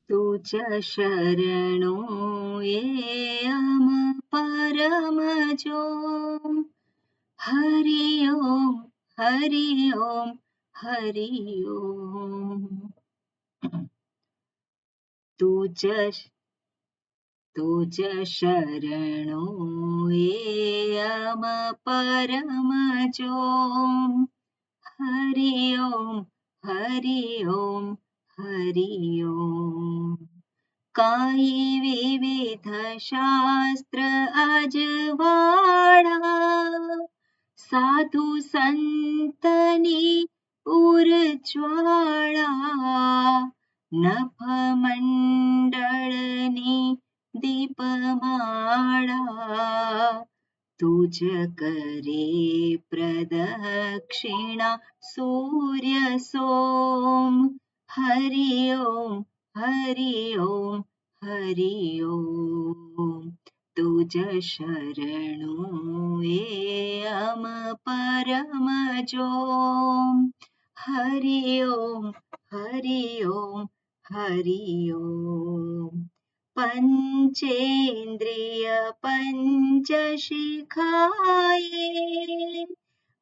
तुझ शरणो ये अम परम जो हरि ओम हरि ओम हरि ओम। तुझ शरणो ये अम परम जो हरि ओम हरि ओम हरि ओम। काही विविध शास्त्र अजवाड़ा साधु संतनी उरज्वाळा नभ मंडळनी दीपमाळा तुझ करे प्रदक्षिणा सूर्य सोम हरि ओम हरि ओम हरि ओम। तुझ शरणो ये अम परम जो हरि ओम हरि ओम हरि ओम। पंचेन्द्रिय पंचशिखाये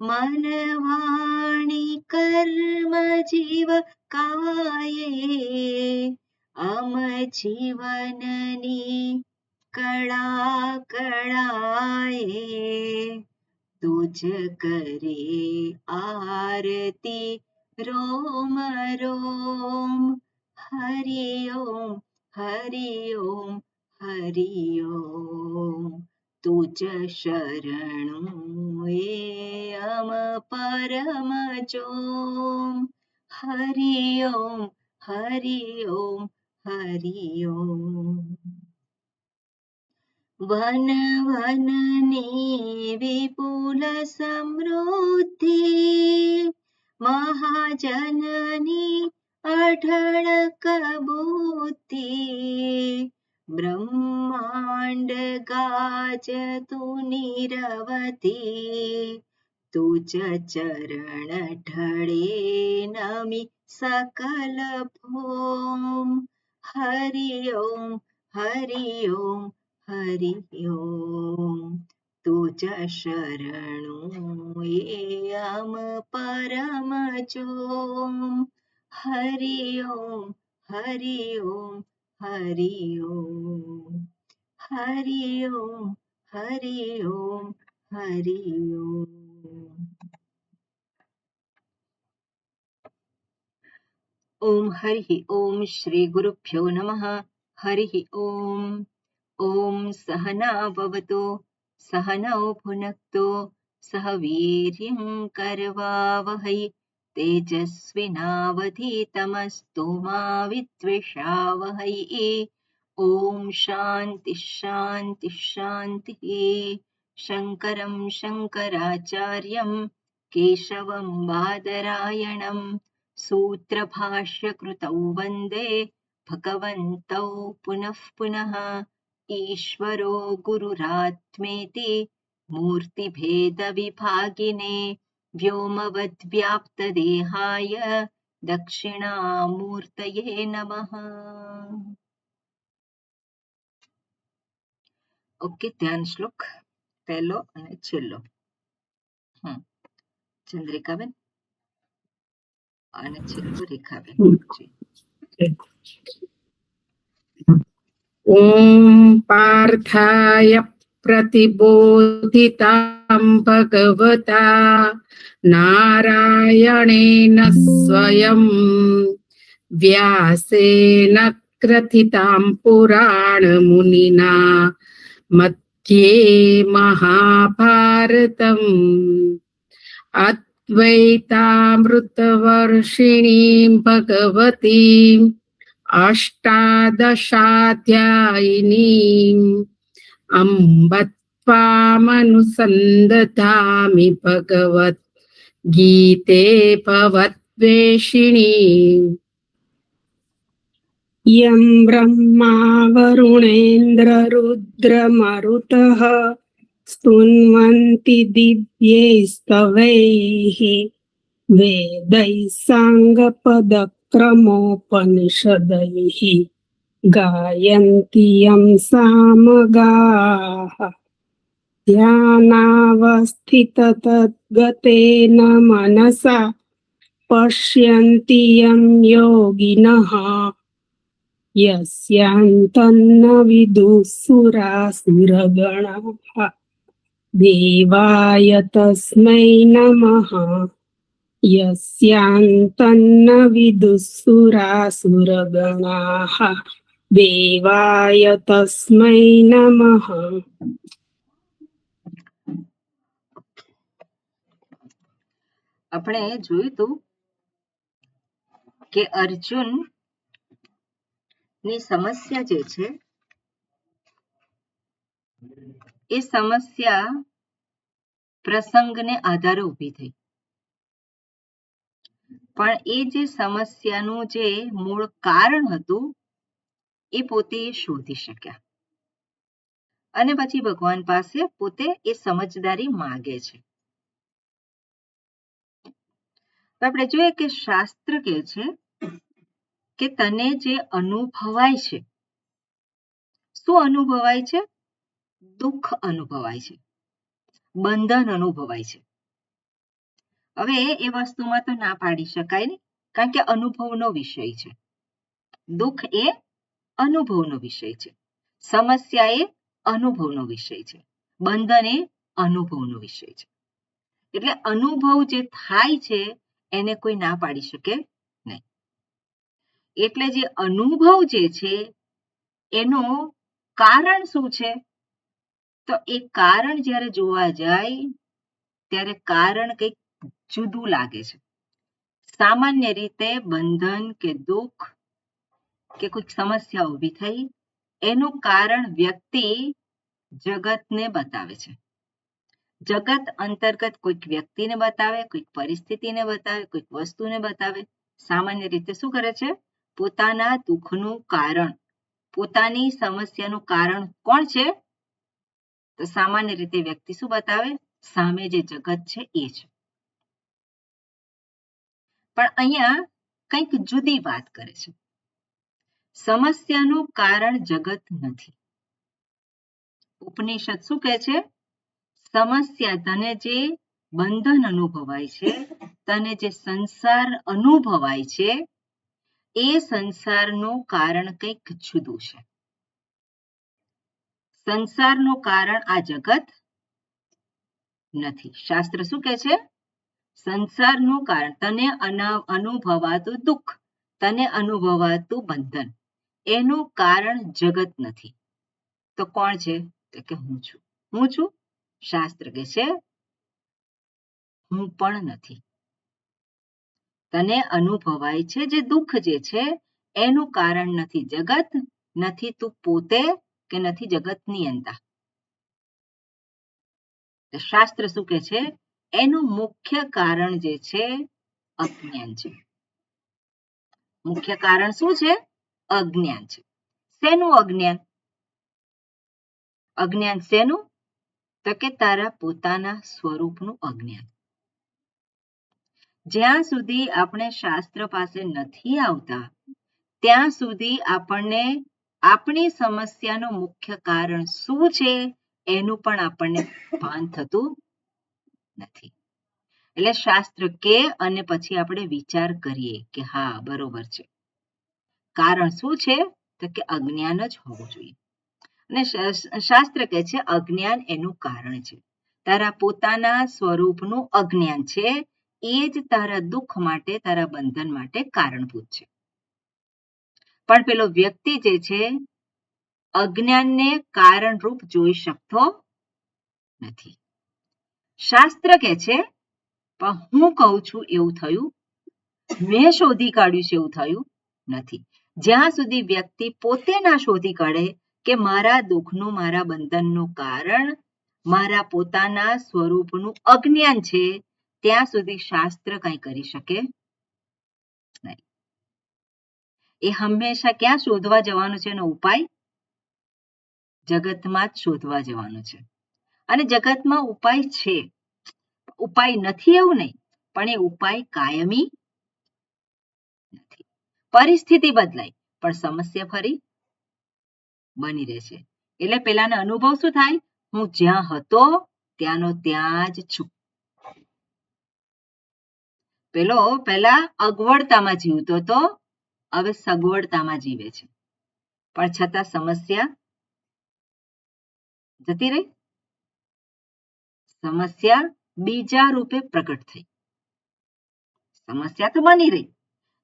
मन वाणी कर्म जीव काये अम जीवननी कळा कळाये तुझ करे आरती रोम रोम हरि ओम हरि ओम हरि ओम। तुझ शरणो ये अम परम जो हरि ओम हरि ओम हरि ओम। वन वननी विपुल समृद्धि महाजननी अढळक बुद्धी ब्रह्मांड गाजतु निरवधी तुझ चरण ढळे नमी सकल भोम हरि ओम हरि ओम हरि ओम। तुझ शरणो ये अम परम जो हरि ओम हरि ओम हरि ओम हरि ओम हरि ओम हरि ओम। ओम हरि ओम श्री गुरुभ्यो नमः। हरि ओम। ओम सहना भवतु सहनौ भुनक्तु सह वीर्यं करवावहै तेजस्विनावधीतमस्तु मा विद्विषावहै। ओम शांति शांति शांतिः। शंकरं शंकराचार्यं केशवं बादरायणं सूत्रभाष्यकृतौ वन्दे भगवन्तौ पुनः पुनः। ईश्वरो गुरुरात्मेति मूर्तिभेदविभागिने व्योमवद्व्याप्तदेहाय दक्षिणामूर्तये नमः। ओके, ध्यान श्लोक પહેલો અને છેલ્લો। ચંદ્રિકાબેન અને છેલ્લું રેખાબેન। ओम पार्थाय प्रतिबोधितां भगवता नारायणेन स्वयं व्यासेन ग्रथितां पुराणमुनिना मध्ये महाभारतम् अद्वैतामृतवर्षिणीं भगवतीम् अष्टादशाध्यायिनीम् अम्ब त्वामनुसन्दधामि भगवत् गीते भवद्वेषिणीम् यं ब्रह्मा वरुणेन्द्ररुद्रमरुतः स्तुन्वन्ति दिव्यैस्तवैः वेदैः साङ्गपदक्रमोपनिषदैः गायन्ति यं सामगाः ध्यानावस्थिततद्गतेन मनसा पश्यन्ति यं योगिनः यस्यान्तन्न विदुः सुरासुरगणाः देवाय तस्मै नमः यस्यान्तन्न विदुः सुरासुरगणाः देवाय तस्मै नमः. આપણે જોયું હતું કે અર્જુન ની સમસ્યા જે છે એ સમસ્યા પ્રસંગને આધારે ઊભી થઈ, પણ એ જે સમસ્યાનું જે મૂળ કારણ હતું એ પોતે શોધી શક્યા અને પછી ભગવાન પાસે પોતે એ સમજદારી માંગે છે. આપણે જોઈએ કે શાસ્ત્ર કહે છે કે તને જે અનુભવાય છે, શું અનુભવાય છે? દુઃખ અનુભવાય છે, બંધન અનુભવાય છે. હવે એ વસ્તુમાં તો ના પાડી શકાય ને, કારણ કે અનુભવનો વિષય છે. દુઃખ એ અનુભવનો વિષય છે, સમસ્યા એ અનુભવનો વિષય છે, બંધન એ અનુભવનો વિષય છે. એટલે અનુભવ જે થાય છે એને કોઈ ના પાડી શકે નહીં. એટલે જે અનુભવ જે છે એનું કારણ શું છે? તો એ કારણ જ્યારે જોવા જાય ત્યારે કારણ કંઈક જુદું લાગે છે. સામાન્ય રીતે બંધન કે દુઃખ કે કોઈક સમસ્યા ઊભી થઈ એનું કારણ વ્યક્તિ જગતને બતાવે છે. જગત અંતર્ગત કોઈક વ્યક્તિને બતાવે, કોઈક પરિસ્થિતિને બતાવે, કોઈક વસ્તુને બતાવે. સામાન્ય રીતે શું કરે છે? પોતાના દુઃખનું કારણ, પોતાની સમસ્યાનું કારણ કોણ છે? તો સામાન્ય રીતે વ્યક્તિ શું બતાવે? સામે જે જગત છે એ છે. પણ અહીંયા કંઈક જુદી વાત કરે છે. સમસ્યાનું કારણ જગત નથી. ઉપનિષદ શું કહે છે? સમસ્યા, તને જે બંધન અનુભવાય છે, તને જે સંસાર અનુભવાય છે, એ સંસારનું કારણ કંઈક જુદું છે. સંસારનું કારણ આ જગત નથી. શાસ્ત્ર શું કહે છે? સંસારનું કારણ, તને અનુભવાતું દુઃખ, તને અનુભવાતું બંધન, એનું કારણ જગત નથી. તો કોણ છે? તો કે હું છું. હું છું? શાસ્ત્ર કહે છે હું પણ નથી. તને અનુભવાય છે જે દુઃખ જે છે એનું કારણ નથી જગત, નથી તું પોતે, કે નથી જગતની અંતા. શાસ્ત્ર શું કહે છે? એનું મુખ્ય કારણ જે છે અજ્ઞાન છે. મુખ્ય કારણ શું છે? અજ્ઞાન છે. શેનું અજ્ઞાન? અજ્ઞાન શેનું? તો કે તારા પોતાના સ્વરૂપનું અજ્ઞાન. જ્યાં સુધી આપણે શાસ્ત્ર પાસે નથી આવતા ત્યાં સુધી આપણને આપણી સમસ્યાનું મુખ્ય કારણ શું છે એનું પણ આપણને ભાન થતું નથી. એટલે શાસ્ત્ર કે અને પછી આપણે વિચાર કરીએ કે હા બરોબર છે. કારણ શું છે? તો કે અજ્ઞાન જ હોવું જોઈએ. અને શાસ્ત્ર કહે છે અજ્ઞાન એનું કારણ છે. તારા પોતાના સ્વરૂપનું અજ્ઞાન છે, એ જ તારા દુઃખ માટે, તારા બંધન માટે કારણભૂત છે. પણ પેલો વ્યક્તિ જે છે અજ્ઞાનને કારણરૂપ જોઈ શકતો નથી. શાસ્ત્ર કહે છે પણ હું કહું છું એવું થયું, મેં શોધી કાઢ્યું છે એવું થયું નથી. જ્યાં સુધી વ્યક્તિ પોતે ના શોધી કાઢે કે મારા દુઃખનું, મારા બંધનનું કારણ મારા પોતાના સ્વરૂપનું અજ્ઞાન છે, ત્યાં સુધી શાસ્ત્ર કંઈ કરી શકે નહીં. એ હંમેશા ક્યાં શોધવા જવાનું છે? એનો ઉપાય જગતમાં જ શોધવા જવાનું છે. અને જગતમાં ઉપાય છે, ઉપાય નથી એવું નહીં, પણ એ ઉપાય કાયમી નથી. પરિસ્થિતિ બદલાય પણ સમસ્યા ફરી બની રહેશે. એટલે પેલાનો અનુભવ શું થાય? હું જ્યાં હતો ત્યાંનો ત્યાં જ છું. પહેલા અગવડતામાં જીવતો હતો, હવે સગવડતામાં જીવે છે, પણ છતાં સમસ્યા જતી રહી. સમસ્યા બીજા રૂપે પ્રગટ થઈ. સમસ્યા તો બની રહી.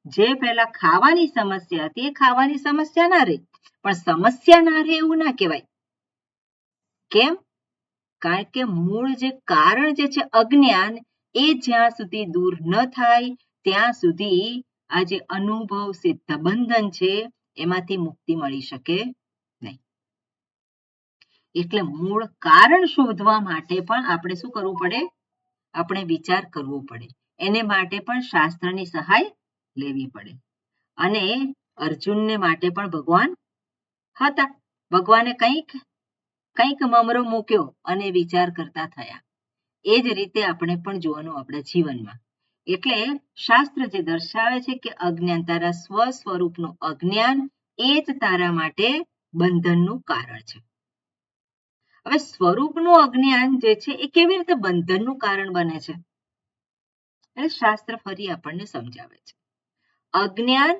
જે પહેલા ખાવાની સમસ્યા હતી એ ખાવાની સમસ્યા ના રહી, પણ સમસ્યા ના રહે એવું ના કહેવાય. કેમ? કારણ કે મૂળ જે કારણ જે છે અજ્ઞાન, એ જ્યાં સુધી દૂર ન થાય ત્યાં સુધી આ જે અનુભવ સિદ્ધ બંધન છે એમાંથી મુક્તિ મળી શકે નહીં. એટલે મૂળ કારણ શોધવા માટે પણ આપણે શું કરવું પડે? આપણે વિચાર કરવો પડે. એને માટે પણ શાસ્ત્રની સહાય લેવી પડે. અને અર્જુનને માટે પણ ભગવાન હતા. ભગવાને કંઈક મમરો મૂક્યો અને વિચાર કરતા થયા. એ જ રીતે આપણે પણ જોવાનું આપણા જીવનમાં. એટલે શાસ્ત્ર જે દર્શાવે છે કે અજ્ઞાન, તારા સ્વસ્વરૂપનું અજ્ઞાન એ જ તારા માટે બંધનનું કારણ છે. હવે સ્વરૂપનું અજ્ઞાન જે છે એ કેવી રીતે બંધનનું કારણ બને છે? એટલે શાસ્ત્ર ફરી આપણને સમજાવે છે. અજ્ઞાન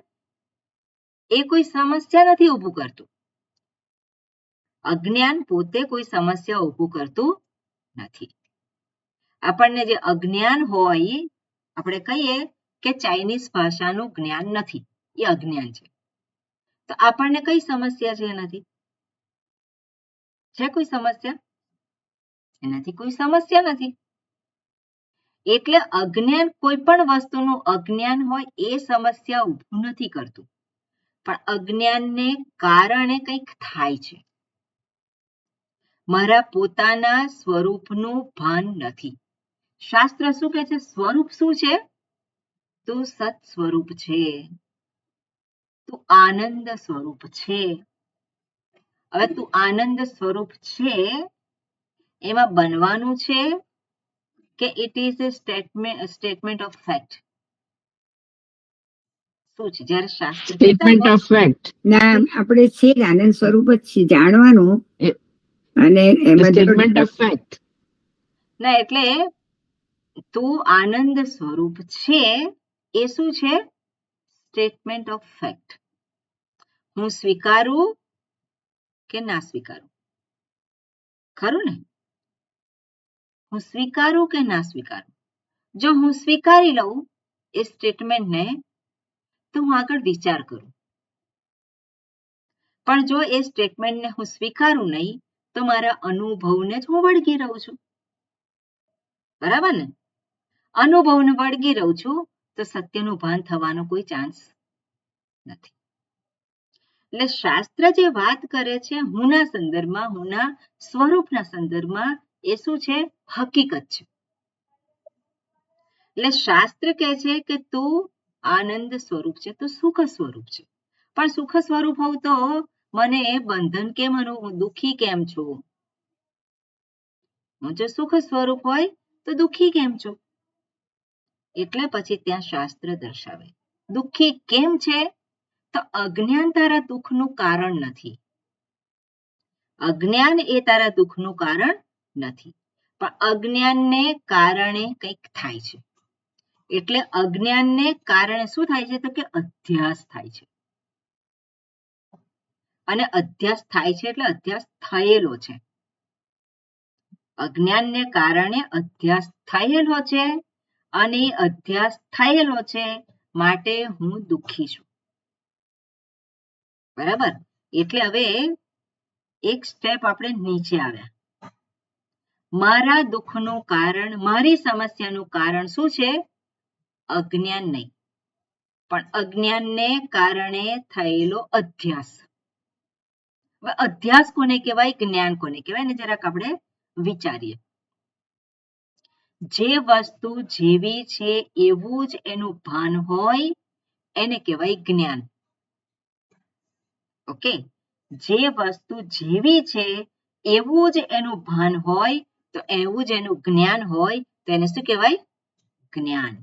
એ કોઈ સમસ્યા નથી ઊભું કરતું. અજ્ઞાન પોતે કોઈ સમસ્યા ઊભું કરતું નથી. આપણને જે અજ્ઞાન હોય, આપણે કહીએ કે ચાઇનીઝ ભાષાનું જ્ઞાન નથી, એ અજ્ઞાન છે. તો આપણને કઈ સમસ્યા છે એનાથી? છે કોઈ સમસ્યા? એનાથી કોઈ સમસ્યા નથી. એટલે અજ્ઞાન, કોઈ પણ વસ્તુનું અજ્ઞાન હોય એ સમસ્યા ઊભું નથી કરતું, પણ અજ્ઞાનને કારણે કંઈક થાય છે. મારા પોતાના સ્વરૂપનું ભાન નથી. શાસ્ત્ર શું કહે છે? સ્વરૂપ શું છે? તું સત સ્વરૂપ છે, તું આનંદ સ્વરૂપ છે. હવે તું આનંદ સ્વરૂપ છે, એમાં બનવાનું છે કે it is a statement of fact? શું છે? જ્યારે શાસ્ત્ર સ્ટેટમેન્ટ ઓફ ફેક્ટ. ના, આપણે છે જ આનંદ સ્વરૂપ જ છે, જાણવાનું. અને એમાં સ્ટેટમેન્ટ ઓફ ફેક્ટ. ના, એટલે તું આનંદ સ્વરૂપ છે એ શું છે? Statement of fact. હું સ્વીકારું કે ના સ્વીકારું? ખરું ને? હું સ્વીકારું કે ના સ્વીકારું? જો હું સ્વીકારી લઉં એ સ્ટેટમેન્ટને, તો હું આગળ વિચાર કરું. પણ જો એ સ્ટેટમેન્ટને હું સ્વીકારું નહીં, તો મારા અનુભવને જ હું વળગી રહું છું. બરાબર ને? અનુભવને વળગી રહું છું તો સત્યનું ભાન થવાનો કોઈ ચાન્સ નથી. એટલે શાસ્ત્ર જે વાત કરે છે હુંના સંદર્ભમાં, હુંના સ્વરૂપના સંદર્ભમાં, એ શું છે? હકીકત છે. એટલે શાસ્ત્ર કહે છે કે તું આનંદ સ્વરૂપ છે, તું સુખ સ્વરૂપ છે. પણ સુખ સ્વરૂપ હોઉં તો મને બંધન કેમ, હું દુઃખી કેમ છું? હું જો સુખ સ્વરૂપ હોય તો દુઃખી કેમ છું? એટલે પછી ત્યાં શાસ્ત્ર દર્શાવે દુઃખી કેમ છે? તો અજ્ઞાન તારા દુઃખનું કારણ નથી. અજ્ઞાન એ તારા દુઃખનું કારણ નથી, પણ અજ્ઞાનને કારણે કંઈક થાય છે. એટલે અજ્ઞાનને કારણે શું થાય છે? તો કે અધ્યાસ થાય છે. અને અધ્યાસ થાય છે એટલે અધ્યાસ થયેલો છે. અજ્ઞાનને કારણે અધ્યાસ થયેલો છે, અને અધ્યાસ થયેલો છે માટે હું દુઃખી છું. બરાબર? એટલે હવે એક સ્ટેપ આપણે નીચે આવ્યા. મારા દુઃખનું કારણ, મારી સમસ્યાનું કારણ શું છે? અજ્ઞાન નહીં, પણ અજ્ઞાનને કારણે થયેલો અધ્યાસ. અધ્યાસ કોને કહેવાય? જ્ઞાન કોને કહેવાય? ને જરાક આપણે વિચારીએ. જે વસ્તુ જેવી છે એવું જ એનું ભાન હોય એને કહેવાય જ્ઞાન. ઓકે, જે વસ્તુ જેવી છે એવું જ એનું ભાન હોય તો એવું જ એનું જ્ઞાન હોય તો એને શું કહેવાય? જ્ઞાન.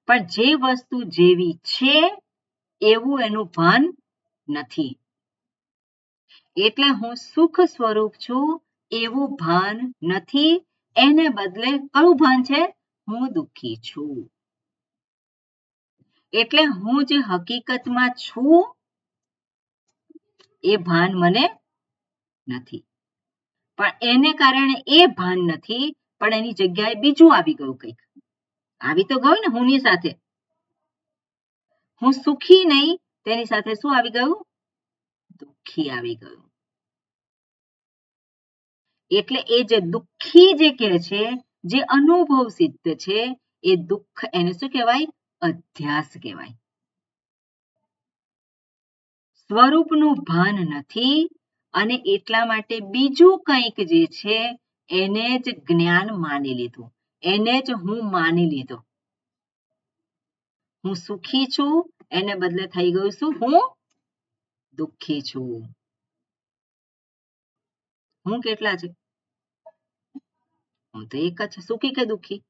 પણ જે વસ્તુ જેવી છે એવું એનું ભાન નથી. એટલે હું સુખ સ્વરૂપ છું એવું ભાન નથી, એને બદલે કયું ભાન છે? હું દુઃખી છું. એટલે હું જે હકીકતમાં છું એ ભાન મને નથી. પણ એને કારણે એ ભાન નથી, પણ એની જગ્યાએ બીજું આવી ગયું કંઈક. આવી તો ગયું ને હુંની સાથે. હું સુખી નહીં, તેની સાથે શું આવી ગયું? દુઃખી આવી ગયું. એટલે એ જે દુઃખી જે કહે છે, જે અનુભવ સિદ્ધ છે, એ દુઃખ એને શું કહેવાય? અધ્યાસ કહેવાય. સ્વરૂપનું ભાન નથી અને એટલા માટે બીજું કંઈક જે છે એને જ જ્ઞાન માની લીધું, એને જ હું માની લીધો. હું સુખી છું એને બદલે થઈ ગયું શું? હું દુઃખી છું. હું કેટલા છે? હું તો એક જ છું. સુખી કે દુઃખી?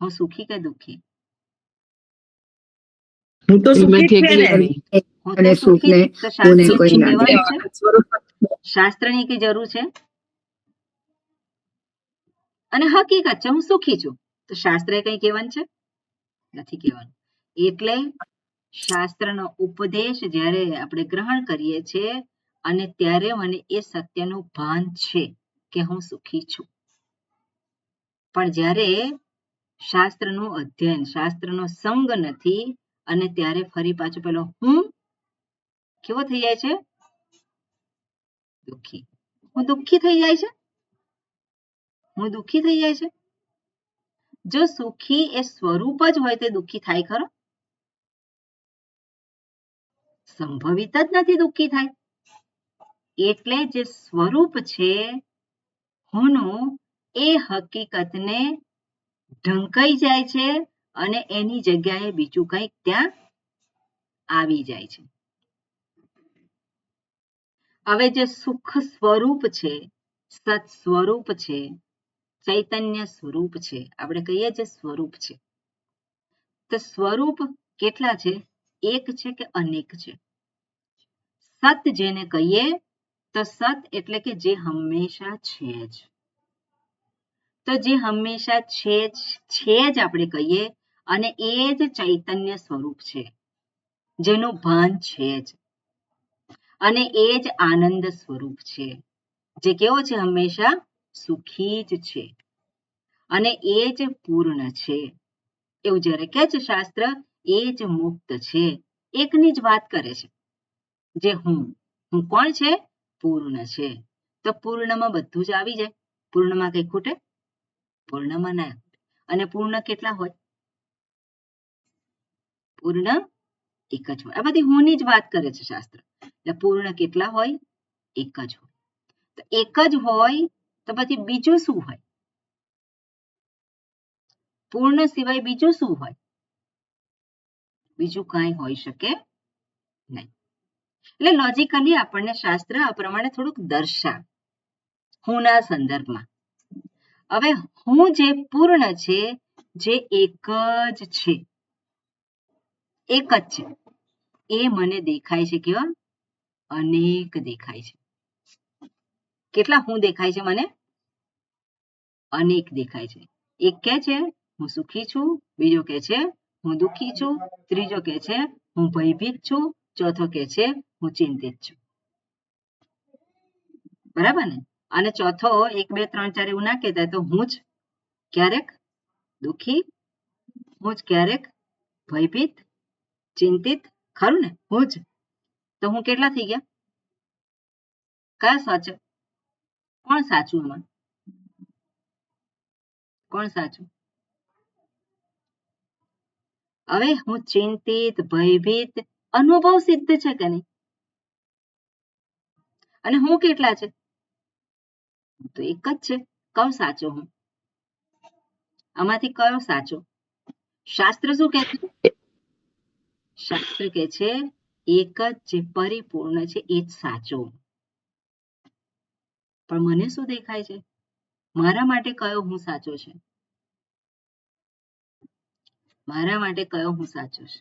હું સુખી કે દુઃખી? હું તો સુખી એમાંથી જ છે એકલી ને. જ નહીં. હું અને તો સુખી. સુખને તો કોને શાસ્ત્ર કોઈ કઈ ના કહેવાનું છે? સ્વરૂપ શાસ્ત્રની કઈ જરૂર છે? અને હકીકત છે હું સુખી છું, તો શાસ્ત્રે કઈ કહેવાનું છે? નથી કહેવાનું. એટલે શાસ્ત્રનો ઉપદેશ જ્યારે આપણે ગ્રહણ કરીએ છીએ અને ત્યારે મને એ સત્યનું ભાન છે કે હું સુખી છું. પણ જ્યારે શાસ્ત્રનું અધ્યયન, શાસ્ત્રનો સંગ નથી અને ત્યારે ફરી પાછો પેલો હું કેવો થઈ જાય છે? દુઃખી. હું દુઃખી થઈ જાય છે. હું દુઃખી થઈ જાય છે. જો સુખી એ સ્વરૂપ જ હોય તે દુઃખી થાય ખરો? સંભવિત જ નથી દુઃખી થાય. એટલે જે સ્વરૂપ છે હુંનું, એ હકીકતને ઢંકાઈ જાય છે અને એની જગ્યાએ બીજું કંઈક ત્યાં આવી જાય છે. હવે જે સુખ સ્વરૂપ છે, સત સ્વરૂપ છે, ચૈતન્ય સ્વરૂપ છે, આપણે કહીએ જે સ્વરૂપ છે, તો સ્વરૂપ કેટલા છે? એક છે કે અનેક છે? સત જેને કહીએ તો સત એટલે કે જે હંમેશા છે જ. તો જે હંમેશા છે જ આપણે કહીએ અને એ જ ચૈતન્ય સ્વરૂપ છે, જેનું ભાન છે જ, અને એ જ આનંદ સ્વરૂપ છે, જે કેવો છે? હંમેશા સુખી જ છે અને એ જ પૂર્ણ છે. એવું જ્યારે કહે છે શાસ્ત્ર, એ જ મુક્ત છે. એકની જ વાત કરે છે, જે હું કોણ છે? પૂર્ણ છે. તો પૂર્ણમાં બધું જ આવી જાય. પૂર્ણમાં કઈ ખૂટે? પૂર્ણમાં ના. અને પૂર્ણ કેટલા હોય? પૂર્ણ એક જ હોય. આ બધી હુંની જ વાત કરે છે શાસ્ત્ર. એટલે પૂર્ણ કેટલા હોય? એક જ હોય. તો એક જ હોય તો પછી બીજું શું હોય? પૂર્ણ સિવાય બીજું શું હોય? બીજું કાંઈ હોઈ શકે નહીં. એટલે લોજિકલી આપણને શાસ્ત્ર આ પ્રમાણે થોડુંક દર્શાવે હુંના સંદર્ભમાં. હવે હું જે પૂર્ણ છે, જે એક જ છે, એક જ છે, એ મને દેખાય છે કેવા? અનેક દેખાય છે. કેટલા હું દેખાય છે મને? અનેક દેખાય છે. એક કહે છે હું સુખી છું, બીજો કહે છે હું દુઃખી છું, ત્રીજો કહે છે હું ભયભીત છું, ચોથો કહે છે હું ચિંતિત છું. બરાબર ને? અને ચોથો 1 2 3 4 એવું ના કહેતા તો હું જ ક્યારેક દુઃખી, હું જ ક્યારેક ભયભીત, ચિંતિત, ખરું ને? હું જ. તો હું કેટલા થઈ ગયા? કયા સાચું? કોણ સાચું એમાં? કોણ સાચું? હવે હું ચિંતિત, ભયભીત, અનુભવ સિદ્ધ છે કે નહીં? અને હું કેટલા છે? તો એક જ છે. કયો સાચો હું? આમાંથી કયો સાચો? શાસ્ત્ર શું કહે છે? શાસ્ત્ર કે છે એક જ જે પરિપૂર્ણ છે એ જ સાચો. પણ મને શું દેખાય છે? મારા માટે કયો હું સાચો છે? મારા માટે કયો હું સાચો છે?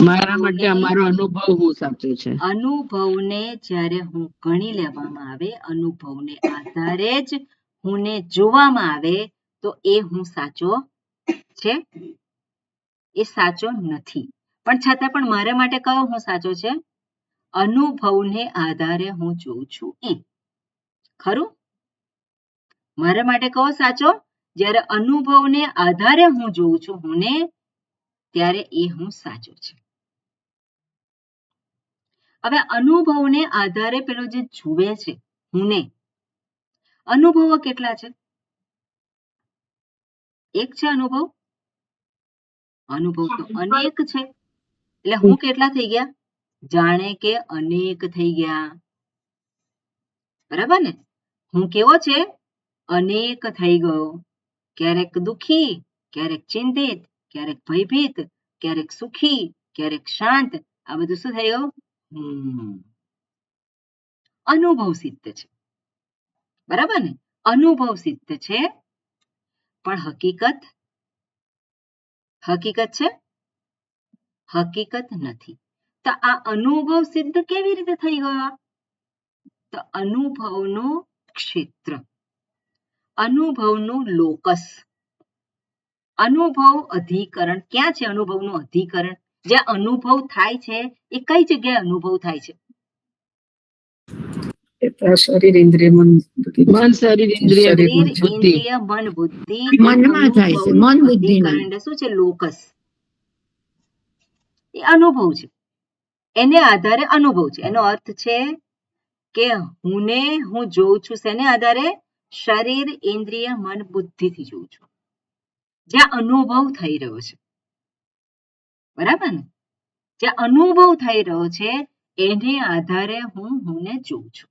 મારા માટે અમારો અનુભવ હું સાચો છે. અનુભવને જ્યારે હું ગણી લેવામાં આવે, અનુભવને આધારે જ હુંને જોવામાં આવે તો એ હું સાચો છે? એ સાચો નથી. પણ છતાં પણ મારા માટે કયો હું સાચો છે? અનુભવને આધારે હું જોઉં છું એ. ખરું? મારા માટે કયો સાચો? જ્યારે અનુભવને આધારે હું જોઉં છું હુંને, ત્યારે એ હું સાચો છે. હવે અનુભવને આધારે પેલો જે જુએ છે હુંને, અનુભવો કેટલા છે? એક છે અનુભવ? અનુભવ તો અનેક છે. એટલે હું કેટલા થઈ ગયા? જાણે કે અનેક થઈ ગયા. બરાબર ને? હું કેવો છે? અનેક થઈ ગયો. ક્યારેક દુઃખી, ક્યારેક ચિંતિત, ક્યારેક ભયભીત, ક્યારેક સુખી, ક્યારેક શાંત. આ બધું શું થઈ ગયું? અનુભવ સિદ્ધ છે. બરાબર ને? અનુભવ સિદ્ધ છે. પણ હકીકત છે? હકીકત નથી. તો આ અનુભવ સિદ્ધ કેવી રીતે થઈ ગયો? તો અનુભવનું ક્ષેત્ર, અનુભવનું લોકસ, અનુભવ અધિકરણ ક્યાં છે? અનુભવનું અધિકરણ જ્યાં અનુભવ થાય છે એ કઈ જગ્યાએ અનુભવ થાય છે? શરીર ઇન્દ્રિય મન બુદ્ધિ. મન, શરીર, ઇન્દ્રિય, શરીર, બુદ્ધિ. ઇન્દ્રિય, મન, બુદ્ધિ. મનમાં થાય છે, મન બુદ્ધિના. અધિકરણ એટલે શું છે? લોકસ. એ અનુભવ છે. એને આધારે અનુભવ છે. એનો અર્થ છે કે હું જોઉં છું શેને આધારે? શરીર, ઇન્દ્રિય, મન, બુદ્ધિથી જોઉં છું. જ્યાં અનુભવ થઈ રહ્યો છે. બરાબર ને? જ્યાં અનુભવ થઈ રહ્યો છે એને આધારે હુંને જોઉં છું.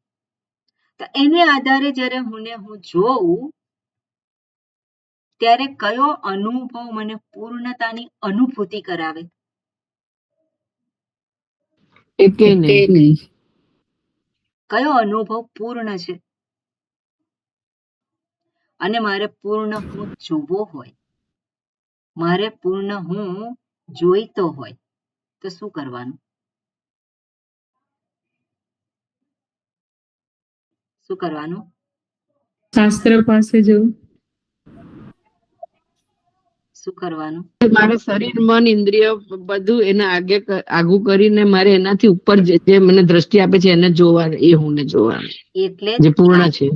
તો એને આધારે જ્યારે હું જોઉં ત્યારે કયો અનુભવ મને પૂર્ણતાની અનુભૂતિ કરાવે? એકે નહીં. કયો અનુભવ પૂર્ણ છે? અને મારે પૂર્ણ હું જોવો હોય, મારે પૂર્ણ હું જોઈતો હોય તો શું કરવાનું? શું કરવાનું? શાસ્ત્ર પાસે જવું. શું કરવાનું? મારે શરીર, મન, ઇન્દ્રિય બધું એને આગું કરીને મારે એનાથી ઉપર જે મને દ્રષ્ટિ આપે છે એને જોવાનું, એ હું ને જોવાનું, એટલે જે પૂર્ણ છે.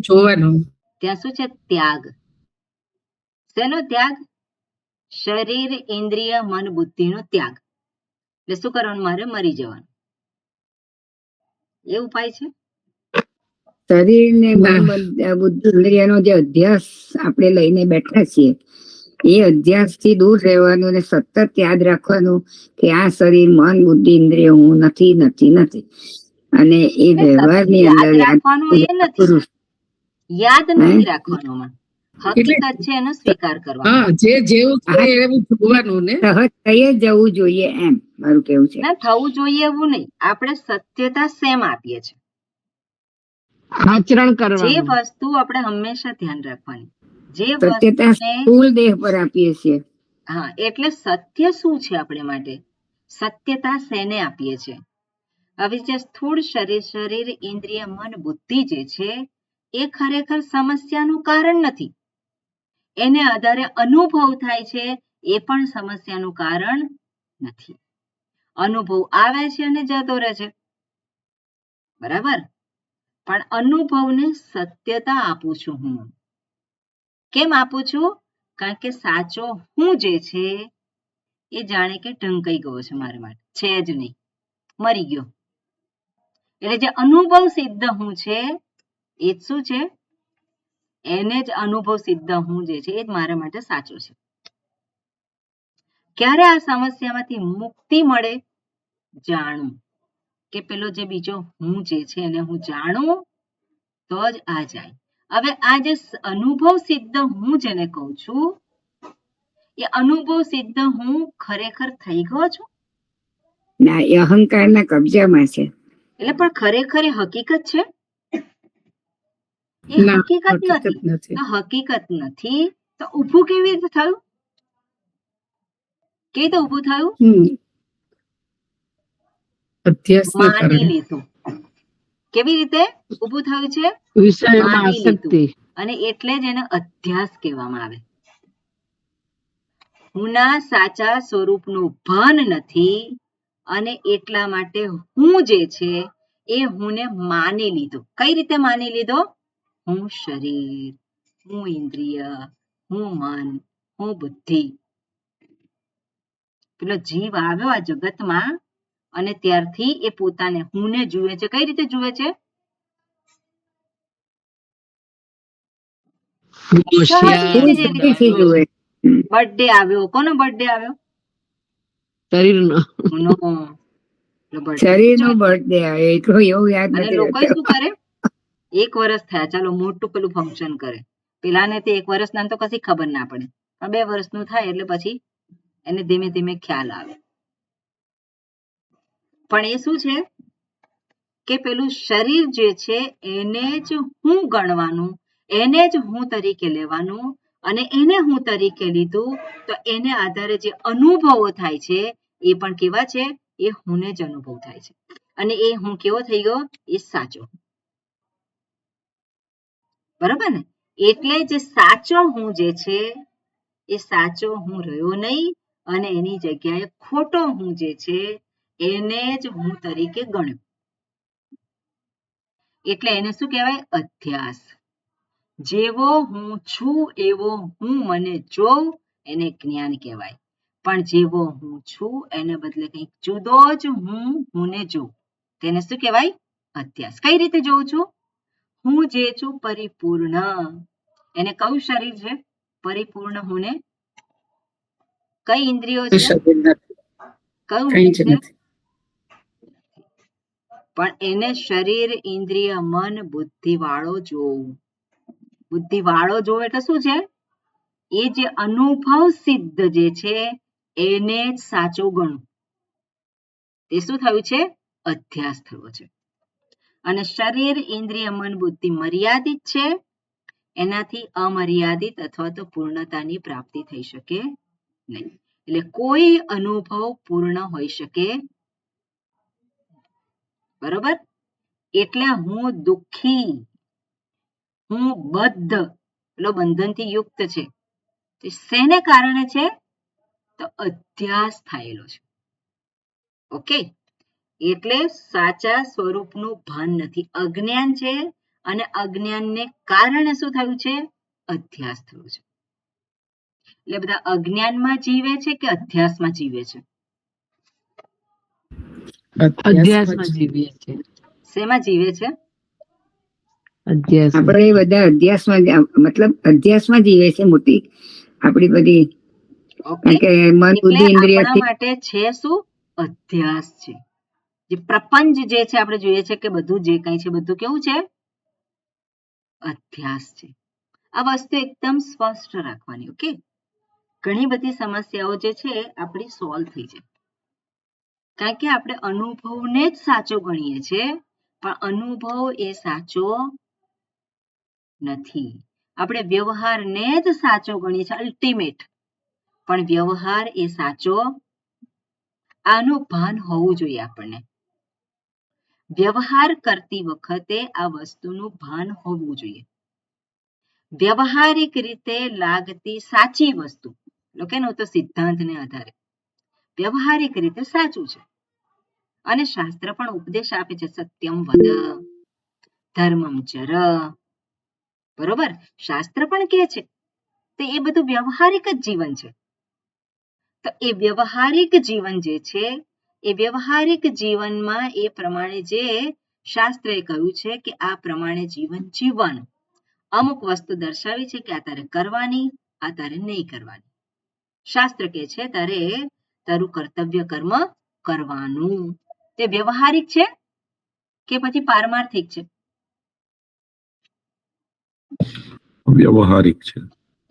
જોવાનું. ત્યાં શું છે? ત્યાગ. શેનો ત્યાગ? શરીર, ઇન્દ્રિય, મન, બુદ્ધિનો ત્યાગ. એટલે શું કરવાનું? મારે મરી જવાનું. એ ઉપાય છે? શરીર ને બુદ્ધિ ઇન્દ્રિયનો જે અધ્યાસ આપણે લઈને બેઠા છીએ એ અધ્યાસ થી દૂર રહેવાનું ને સતત યાદ રાખવાનું કે આ શરીર, મન, બુદ્ધિ, ઇન્દ્રિય હું નથી. અને એ વ્યવહારની અંદર રાખવાનું એ નથી, યાદ નથી રાખવાનું. હકીકત છે એનો સ્વીકાર કરવાનો. જે જેવું છે એવું જોવાનું ને સહજ થઈ જવું જોઈએ એમ મારું કેવું છે. ના, થવું જોઈએ એવું નહીં. આપણે સત્યતા શેમ આપીએ છીએ? આચરણ જે કરવાનું. વસ્તુ આપણે હંમેશા ધ્યાન રાખવાની, જે સત્યતા સ્થૂળ દેહ પર આપીએ છીએ. હા, એટલે સત્ય શું છે આપણે માટે? સત્યતા શેને આપીએ છીએ? હવે જે સ્થૂળ શરીર, ઇન્દ્રિય, મન, બુદ્ધિ જે છે એ ખરેખર સમસ્યાનું કારણ નથી. એને આધારે અનુભવ થાય છે એ પણ સમસ્યાનું કારણ નથી. અનુભવ આવે છે અને જતો રહે છે. બરાબર? પણ અનુભવને સત્યતા આપું છું હું. કેમ આપું છું? કારણ કે સાચો હું જે છે એ જાણે કે ઢંકાઈ ગયો છે મારા માટે, છે જ નહીં, મરી ગયો. એટલે જે અનુભવ સિદ્ધ હું છે એ જ શું છે? એને જ અનુભવ સિદ્ધ હું જે છે એ જ મારા માટે સાચો છે. ક્યારે આ સમસ્યામાંથી મુક્તિ મળે? જાણું કે પેલો જે બીજો હું જે છે એને હું જાણું તો જ આ જાય. હવે આ જે અનુભવ સિદ્ધ હું જેને કહું છું એ અનુભવ સિદ્ધ હું ખરેખર થઈ ગયો છું? ના, એ અહંકારના કબજામાં છે. એટલે પણ ખરેખર એ હકીકત છે? એ ના, હકીકત હકીકત નથી. નથી. તો હકીકત નથી તો ઊભું કેવી રીતે થયું? કેવી રીતે ઊભું થયું? અધ્યાસના માની કારણે. લીધું. કેવી રીતે ઊભું થયું છે? વિષયોમાં માની લીધું. આસક્તિ. અને એટલે જ એને અધ્યાસ કહેવામાં આવે. હુંના સાચા સ્વરૂપનું ભાન નથી અને એટલા માટે હું જે છે એ હુંને માની લીધો. કઈ રીતે માની લીધો? હું શરીર, હું ઇન્દ્રિય, હું મન, હું બુદ્ધિ. પેલો જીવ આવ્યો આ જગતમાં અને ત્યારથી એ પોતાને હુંને જુએ છે. કઈ રીતે જુએ છે? હોશિયાર, સહજ રીતે જે રીતે જુએ છે. જુએ. બર્થડે આવ્યો. કોનો બર્થડે આવ્યો? શરીરનો. હુંનો. પેલો birthday શરીરનો બર્થડે આવે એટલું એવું યાદ અને નથી લોકો રહેતું. શું કરે? 1 વર્ષ થયા ચાલો મોટું પેલું ફંક્શન કરે. પેલાને તે 1 વર્ષના તો કશી ખબર ના પડે. પણ 2 વર્ષનું થાય એટલે પછી એને ધીમે ધીમે ખ્યાલ આવે. પણ એ શું છે કે પેલું શરીર જે છે એને જ હું ગણવાનું, એને જ હું તરીકે લેવાનું અને એને હું તરીકે લીધું તો એને આધારે જે અનુભવો થાય છે એ પણ કેવા છે? એ હુંને જ અનુભવ થાય છે. અને એ હું કેવો થઈ ગયો? એ સાચો. બરોબર ને? એટલે જે સાચો હું જે છે એ સાચો હું રહ્યો નહીં અને એની જગ્યાએ ખોટો હું જે છે એને જ હું તરીકે ગણ્યો. એટલે એને શું કહેવાય? અધ્યાસ. જેવો હું છું એવો હું મને જોઉં એને જ્ઞાન કહેવાય. પણ જેવો હું છું એને બદલે કંઈક જુદો જ હું હુંને જોઉં તેને શું કહેવાય? અધ્યાસ. કઈ રીતે જોઉં છું? હું જે છું પરિપૂર્ણ. એને કયું શરીર છે? પરિપૂર્ણ હુંને. કઈ ઇન્દ્રિયો છે? શરીર નથી. કયું કંઈ મન જ છે? નથી. પણ એને શરીર, ઇન્દ્રિય, મન, બુદ્ધિ વાળો જોવું. બુદ્ધિ વાળો જોવો એટલે શું છે? એ જે અનુભવ સિદ્ધ જે છે એને જ સાચું ગણવું. તે શું થયું છે? અધ્યાસ થયો છે. અને શરીર, ઇન્દ્રિય, મન, બુદ્ધિ મર્યાદિત છે. એનાથી અમર્યાદિત અથવા તો પૂર્ણતાની પ્રાપ્તિ થઈ શકે નહીં. એટલે કોઈ અનુભવ પૂર્ણ હોઈ શકે. બરોબર? એટલે હું દુઃખી, હું બદ્ધ, પેલો બંધનથી યુક્ત છે. તે શેને કારણે છે? તો અધ્યાસ થયેલો છે. ઓકે? એટલે સાચા સ્વરૂપનું ભાન નથી. અજ્ઞાન છે અને અજ્ઞાનને કારણે શું થયું છે? અધ્યાસ થયો છે. એટલે બધા અજ્ઞાનમાં જીવે છે કે અધ્યાસમાં જીવે છે? અધ્યાસમાં જીવીએ છીએ. શેમાં જીવે છે? અધ્યાસમાં. આપણે બધા અધ્યાસમાં મતલબ અધ્યાસમાં જીવે છે મોટી આપણી બધી. ઓકે? કારણ કે મન એટલે બુદ્ધિ ઇન્દ્રિય આપણા માટે છે શું? અધ્યાસ છે. જે પ્રપંચ જે છે આપણે જોઈએ છે કે બધું જે કંઈ છે બધું કેવું છે? અધ્યાસ છે. આ વસ્તુ એકદમ સ્પષ્ટ રાખવાની. ઓકે? ઘણી બધી સમસ્યાઓ જે છે આપણી સોલ્વ થઈ જાય. કારણ કે આપણે અનુભવને જ સાચો ગણીએ છીએ પણ અનુભવ એ સાચો નથી. આપણે વ્યવહારને જ સાચો ગણીએ છીએ અલ્ટિમેટ. પણ વ્યવહાર એ સાચો આનું ભાન હોવું જોઈએ આપણને. વ્યવહાર કરતી વખતે આ વસ્તુનું ભાન હોવું જોઈએ. વ્યવહારિક રીતે લાગતી સાચી વસ્તુ લોકોનો તો સિદ્ધાંતને આધારે વ્યવહારિક રીતે સાચું છે. અને શાસ્ત્ર પણ ઉપદેશ આપે છે સત્યમ વદ, ધર્મમ ચર. બરોબર? શાસ્ત્ર પણ કહે છે તો એ બધું વ્યવહારિક જ જીવન છે. તો એ વ્યવહારિક જીવન જે છે એ વ્યવહારિક જીવનમાં એ પ્રમાણે જે શાસ્ત્રએ કહ્યું છે કે આ પ્રમાણે જીવન જીવવાનું. અમુક વસ્તુ દર્શાવી છે કે આ તારે કરવાની, આ તારે નહીં કરવાની. શાસ્ત્ર કહે છે તારે તારું કર્તવ્ય કર્મ કરવાનું. તે વ્યવહારિક છે કે પછી પારમાર્થિક છે? વ્યવહારિક છે.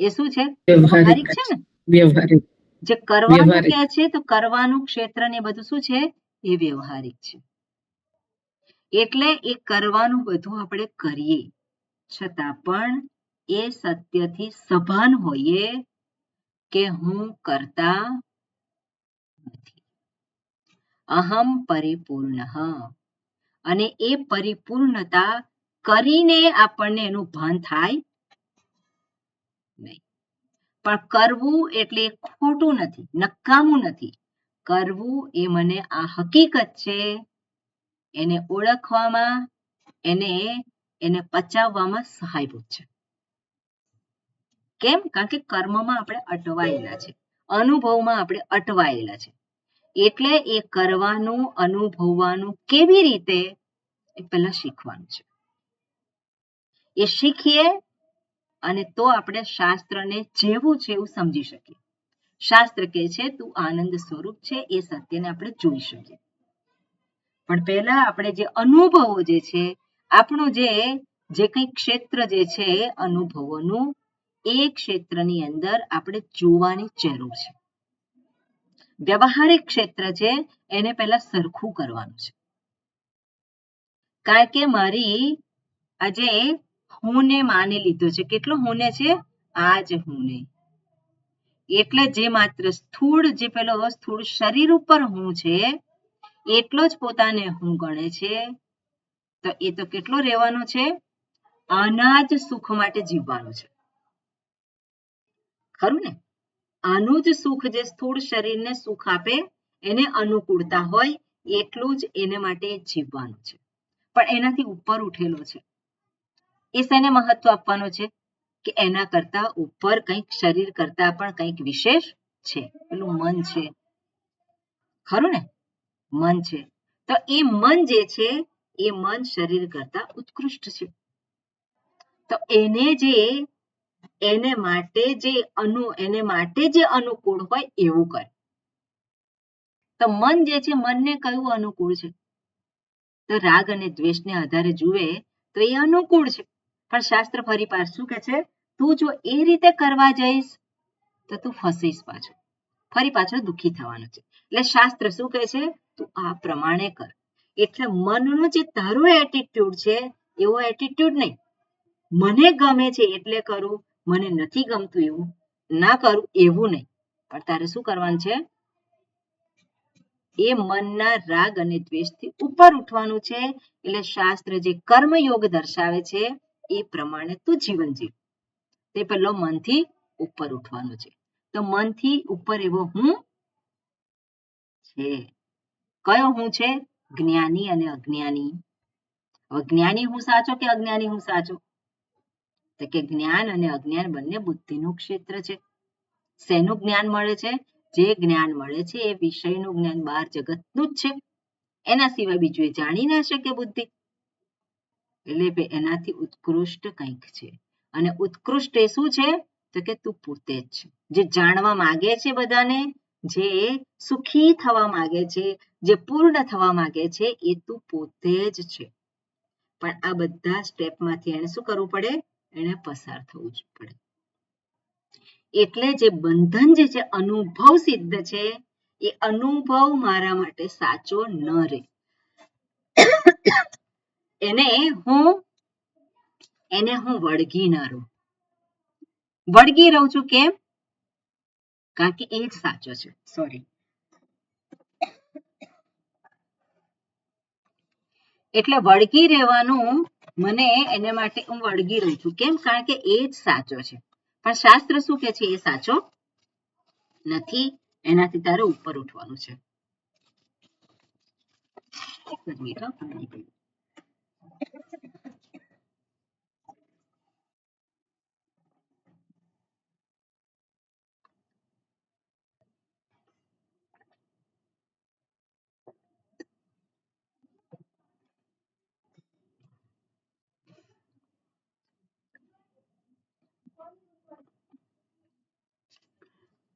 એ શું છે? વ્યવહારિક વ્યવહારિક છે ને? વ્યવહારિક જે કરવાનું વ્યવહારિક. કે છે તો કરવાનું ક્ષેત્ર ને બધું શું છે એ વ્યવહારિક છે. એટલે એ કરવાનું બધું આપણે કરીએ છતાં પણ એ સત્યથી સભાન હોઈએ કે હું કરતા નથી. અહમ પરિપૂર્ણ. અને એ પરિપૂર્ણતા કરીને આપણને એનું ભાન થાય નહીં. પણ કરવું એટલે ખોટું નથી, નકામું નથી. કરવું એ મને આ હકીકત છે એને ઓળખવામાં, એને પચાવવામાં સહાયભૂત છે. કેમ? કારણ કે કર્મમાં આપણે અટવાયેલા છે, અનુભવમાં આપણે અટવાયેલા છે. એટલે એ કરવાનું, અનુભવવાનું કેવી રીતે એ પહેલા શીખવાનું છે. એ શીખીએ અને તો આપણે શાસ્ત્રને જેવું છે એવું સમજી શકીએ. શાસ્ત્ર કહે છે તું આનંદ સ્વરૂપ છે, એ સત્યને આપણે જોઈ શકીએ. પણ પહેલા આપણે જે અનુભવો જે છે, આપણું જે કંઈ ક્ષેત્ર જે છે અનુભવોનું, એ ક્ષેત્રની અંદર આપણે જોવાની જરૂર છે. વ્યવહારિક ક્ષેત્ર છે એને પહેલા સરખું કરવાનું છે. કારણ કે મારી આજે હુંને માની લીધો છે. કેટલો હુંને છે? આ જ હુંને. એટલે જે માત્ર સ્થૂળ, જે પેલો સ્થૂળ શરીર ઉપર હું છે એટલો જ પોતાને હું ગણે છે. તો એ તો કેટલો રહેવાનો છે? આના જ સુખ માટે જીવવાનું છે. ખરું ને? આનું જ સુખ, જે સ્થૂળ શરીરને સુખ આપે, એને અનુકૂળતા હોય એટલું જ એને માટે જીવવાનું છે. પણ એનાથી ઉપર ઉઠેલો છે. એ શેને મહત્વ આપવાનો છે? કે એના કરતા ઉપર કંઈક, શરીર કરતા પણ કંઈક વિશેષ છે. પેલું મન છે. ખરું ને? મન છે. તો એ મન જે છે એ મન શરીર કરતા ઉત્કૃષ્ટ છે. તો એને માટે જે અનુકૂળ હોય એવું કરે. તો મન જે છે, મનને કયું અનુકૂળ છે? તો રાગ અને દ્વેષને આધારે જુએ તો એ અનુકૂળ છે. પણ શાસ્ત્ર ફરી પાછું કહે છે તું જો એ રીતે કરવા જઈશ તો તું ફસીશ પાછો, ફરી પાછો દુઃખી થવાનો છે. એટલે શાસ્ત્ર શું કહે છે? તું આ પ્રમાણે કર. એટલે મનનો જે તારો એટીટ્યુડ છે એવો એટીટ્યુડ નહીં. મને ગમે છે એટલે કરું, મને નથી ગમતું એવું ના કરું, એવું નહીં. પણ તારે શું કરવાનું છે? એ મનના રાગ અને દ્વેષથી ઉપર ઉઠવાનું છે. એટલે શાસ્ત્ર જે કર્મયોગ દર્શાવે છે એ પ્રમાણે તું જીવન જીવ. તે પહેલો મનથી ઉપર ઉઠવાનું છે. તો મનથી ઉપર એવો હું છે. કયો હું છે? જ્ઞાની અને અજ્ઞાની. હવે જ્ઞાની હું સાચો કે અજ્ઞાની હું સાચો? તો કે જ્ઞાન અને અજ્ઞાન બંને બુદ્ધિનું ક્ષેત્ર છે. શેનું જ્ઞાન મળે છે? જે જ્ઞાન મળે છે એ વિષયનું જ્ઞાન બહાર જગતનું જ છે. એના સિવાય બીજું એ જાણી ના શકે બુદ્ધિ. એટલે એનાથી ઉત્કૃષ્ટ કંઈક છે. અને ઉત્કૃષ્ટ એ શું છે? તો કે તું પોતે જ છે. જે જાણવા માંગે છે બધાને, જે સુખી થવા માંગે છે, જે પૂર્ણ થવા માંગે છે, એ તું પોતે જ છે. પણ આ બધા સ્ટેપમાંથી એને શું કરવું પડે? એને પસાર થવું જ પડે. એટલે જે બંધન જે છે અનુભવ સિદ્ધ છે, એ અનુભવ મારા માટે સાચો ન રહે. એને હું વળગી ન રહું. વળગી રહું છું કેમ? કારણ કે એ જ સાચો છે. સોરી. એટલે વળગી રહેવાનું મને, એને માટે હું વળગી રહું છું. કેમ? કારણ કે એ જ સાચો છે. પણ શાસ્ત્ર શું કહે છે? એ સાચો નથી. એનાથી તારે ઉપર ઉઠવાનું છે.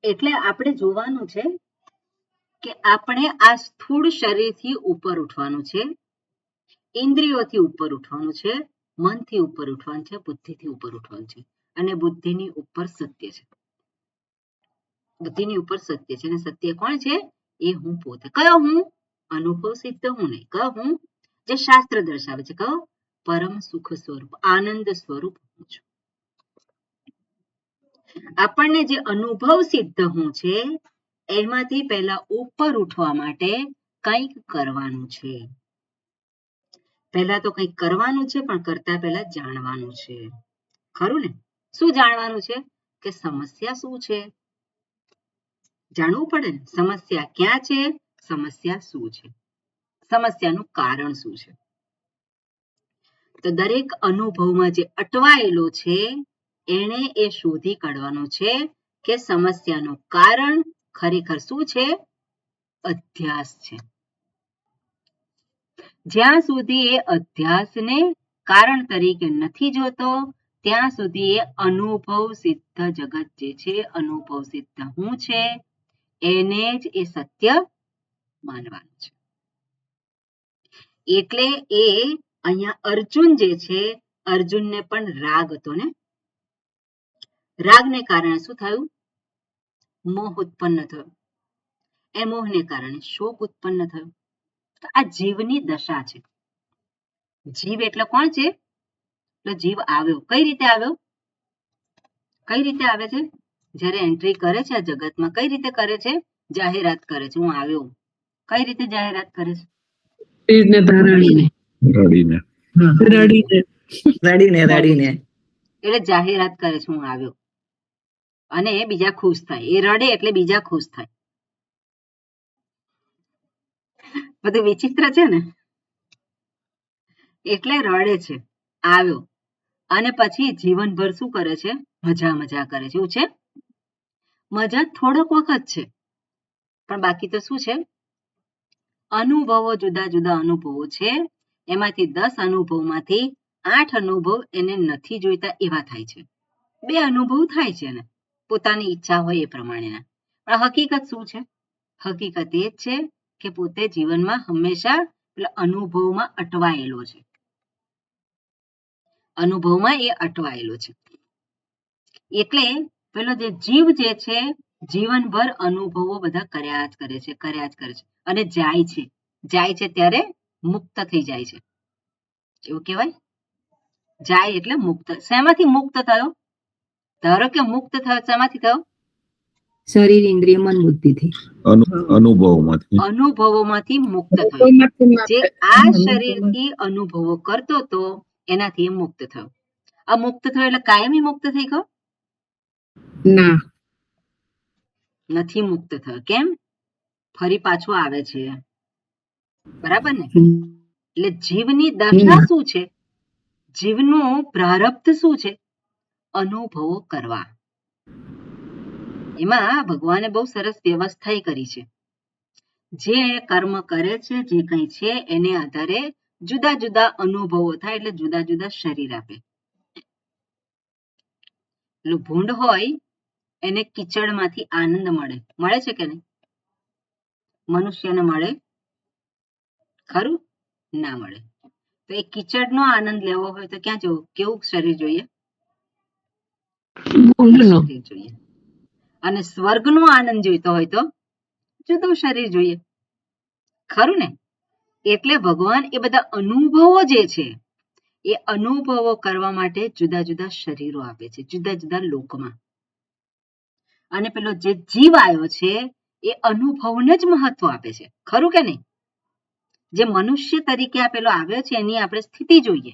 એટલે આપણે જોવાનું છે કે આપણે આ સ્થૂળ શરીરથી ઉપર ઉઠવાનું છે, ઇન્દ્રિયોથી ઉપર ઉઠવાનું છે, મનથી ઉપર ઉઠવાનું છે, બુદ્ધિથી ઉપર ઉઠવાનું છે. અને બુદ્ધિની ઉપર સત્ય છે. બુદ્ધિની ઉપર સત્ય છે અને સત્ય કોણ છે? એ હું પોતે. કયો હું? અનુભવ સિદ્ધ હું નહીં. કયો હું? જે શાસ્ત્ર દર્શાવે છે. કયો? પરમ સુખ સ્વરૂપ, આનંદ સ્વરૂપ હું છું. આપણને જે અનુભવ સિદ્ધ હું છે એમાંથી પહેલા ઉપર ઉઠવા માટે કંઈક કરવાનું છે. પહેલા તો કંઈક કરવાનું છે, પણ કરતા પહેલા જાણવાનું છે. ખરું ને? શું જાણવાનું છે? કે સમસ્યા શું છે? જાણવું પડે ને. સમસ્યા ક્યાં છે? સમસ્યા શું છે? સમસ્યાનું કારણ શું છે? તો દરેક અનુભવમાં જે અટવાયેલો છે એને એ શોધી કાઢવાનું છે કે સમસ્યાનું કારણ ખરેખર શું છે? અધ્યાસ છે. જ્યાં સુધી એ અધ્યાસને કારણ તરીકે નથી જોતો ત્યાં સુધી એ અનુભવ સિદ્ધ જગત જે છે, અનુભવ સિદ્ધ હું છે, એને જ એ સત્ય માનવાનું છે. એટલે એ અહીંયા અર્જુન જે છે, અર્જુનને પણ રાગ હતો ને. રાગને કારણે શું થયું? મોહ ઉત્પન્ન થયો. એ મોહને કારણે શોક ઉત્પન્ન થયો. તો આ જીવની દશા છે. જીવ એટલે કોણ છે? તો જીવ આવ્યો. કઈ રીતે આવ્યો? કઈ રીતે આવે છે? જ્યારે એન્ટ્રી કરે છે આ જગતમાં, કઈ રીતે કરે છે? જાહેરાત કરે છે, હું આવ્યો. કઈ રીતે જાહેરાત કરે છે? રડીને એટલે જાહેરાત કરે છે, હું આવ્યો. અને બીજા ખુશ થાય. એ રડે એટલે બીજા ખુશ થાય. બધું વિચિત્ર છે ને. એટલે રડે છે, આવ્યો. અને પછી જીવનભર શું કરે છે? મજા મજા કરે છે. એવું છે? મજા થોડોક વખત છે, પણ બાકી તો શું છે? અનુભવો જુદા જુદા અનુભવો છે. એમાંથી 10 અનુભવમાંથી 8 અનુભવ એને નથી જોઈતા એવા થાય છે. 2 અનુભવ થાય છે એને પોતાની ઈચ્છા હોય એ પ્રમાણેના. પણ હકીકત શું છે? હકીકત એ જ છે કે પોતે જીવનમાં હંમેશા પેલા અનુભવમાં અટવાયેલો છે. અનુભવમાં એ અટવાયેલો છે. એટલે પેલો જે જીવ જે છે જીવનભર અનુભવો બધા કર્યા જ કરે છે અને જાય છે ત્યારે મુક્ત થઈ જાય છે. એવું કહેવાય? જાય એટલે મુક્ત. શેમાંથી મુક્ત થયો? ધારો કે મુક્ત થયો, શેમાંથી થયો? શરીર, ઇન્દ્રિય, મન, બુદ્ધિથી. અનુભવોમાંથી મુક્ત થયો. જે આ શરીરથી અનુભવો કરતો હતો એનાથી એ મુક્ત થયો. આ મુક્ત થયો એટલે કાયમી મુક્ત થઈ ગયો? ના, નથી મુક્ત થયો. કેમ? ફરી પાછો આવે છે. બરાબર ને? એટલે જીવની દશા શું છે? જીવનું પ્રારબ્ધ શું છે? અનુભવો કરવા. એમાં ભગવાને બહુ સરસ વ્યવસ્થા કરી છે. જે કર્મ કરે છે, જે કંઈ છે એને આધારે જુદા જુદા અનુભવો થાય એટલે જુદા જુદા શરીર આપે. પેલું ભૂંડ હોય એને કીચડમાંથી આનંદ મળે છે કે નહીં? મનુષ્યને મળે ખરું? ના મળે. તો એ કીચડનો આનંદ લેવો હોય તો ક્યાં જવું? કેવું શરીર જોઈએ? શરીર જોઈએ. અને સ્વર્ગનો આનંદ જોઈતો હોય તો જુદું શરીર જોઈએ. ખરું ને? એટલે ભગવાન એ બધા અનુભવો જે છે એ અનુભવો કરવા માટે જુદા જુદા શરીરો આપે છે, જુદા જુદા લોકમાં. અને પેલો જે જીવ આવ્યો છે એ અનુભવને જ મહત્વ આપે છે. ખરું કે નહીં? જે મનુષ્ય તરીકે આપેલો આવ્યો છે એની આપણે સ્થિતિ જોઈએ.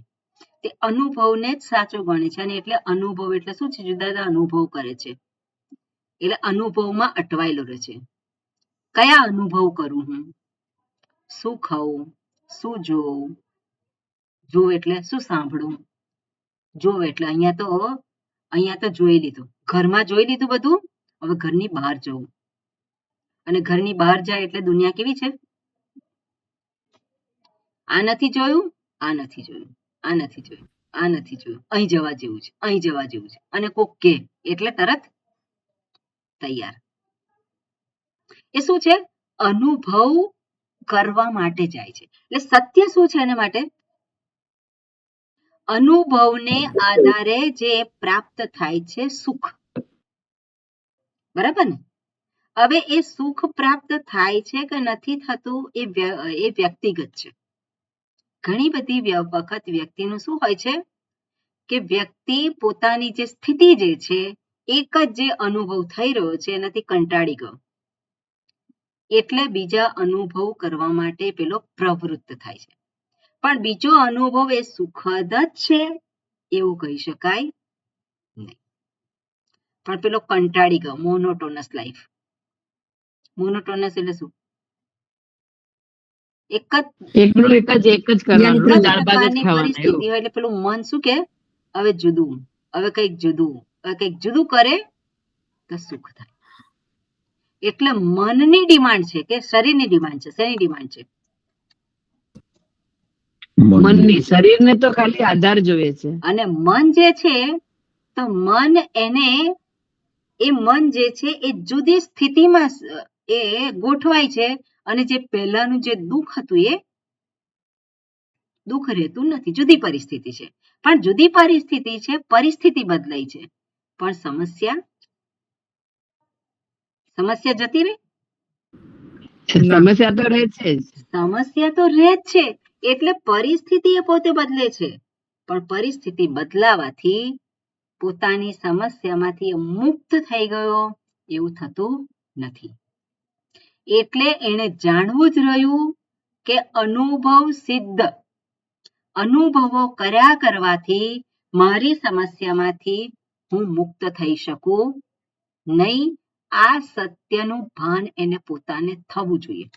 તે અનુભવને જ સાચો ગણે છે. અને એટલે અનુભવ એટલે શું છે? જુદા જુદા અનુભવ કરે છે. એટલે અનુભવમાં અટવાયેલો રહે છે. કયા અનુભવ કરું હું? શું ખાવું? શું જોવું? જોવું એટલે શું સાંભળવું? જોવું એટલે અહીંયા તો જોઈ લીધું. ઘરમાં જોઈ લીધું બધું. હવે ઘરની બહાર જવું. અને ઘરની બહાર જાય એટલે દુનિયા કેવી છે? આ નથી જોયું, આ નથી જોયું, આ નથી જોયું, આ નથી જોયું. અહીં જવા જેવું છે, અહીં જવા જેવું છે. અને કોક કે એટલે તરત તૈયાર. એ શું છે? અનુભવ કરવા માટે જાય છે. એટલે સત્ય શું છે એના માટે? અનુભવને આધારે જે પ્રાપ્ત થાય છે સુખ. બરાબર ને? હવે એ સુખ પ્રાપ્ત થાય છે કે નથી થતું એ વ્યક્તિગત છે. ઘણી બધી વખત વ્યક્તિનું શું હોય છે કે વ્યક્તિ પોતાની જે સ્થિતિ જે છે એક જ જે અનુભવ થઈ રહ્યો છે એનાથી કંટાળી ગયો એટલે બીજા અનુભવ કરવા માટે પેલો પ્રવૃત્ત થાય છે. પણ બીજો અનુભવ એ સુખદ જ છે એવું કહી શકાય નહીં. પણ પેલો કંટાળી ગયો, મોનોટોનસ લાઈફ. મોનોટોનસ એટલે શું? એક જ કરવાનું, દાળ ભાત જ પ્રકારની ખાવાના પરિસ્થિતિ એવું. હોય એટલે પેલું મન શું કે હવે જુદું, હવે કંઈક જુદું કરે તો સુખ થાય. એટલે મનની ડિમાન્ડ છે કે શરીરની ડિમાન્ડ છે? શેની ડિમાન્ડ છે? મનની. શરીરને તો ખાલી આધાર જોઈએ છે. અને મન જે છે તો મન જે છે એ જુદી સ્થિતિમાં એ ગોઠવાય છે અને જે પહેલાનું જે દુઃખ હતું એ દુઃખ રહેતું નથી, જુદી પરિસ્થિતિ છે. પણ જુદી પરિસ્થિતિ છે, પરિસ્થિતિ બદલાઈ છે, પણ સમસ્યા જતી રહી? સમસ્યા તો રહે છે જ. સમસ્યા તો રહે જ છે. એટલે પરિસ્થિતિ એ પોતે બદલે છે, પણ પરિસ્થિતિ બદલાવાથી પોતાની સમસ્યામાંથી મુક્ત થઈ ગયો એવું થતું નથી. એટલે એને જાણવું જ રહ્યું કે અનુભવો કર્યા કરવાથી મારી સમસ્યામાંથી હું મુક્ત થઈ શકું નહીં. આ સત્યનું ભાન એને પોતાને થવું જોઈએ.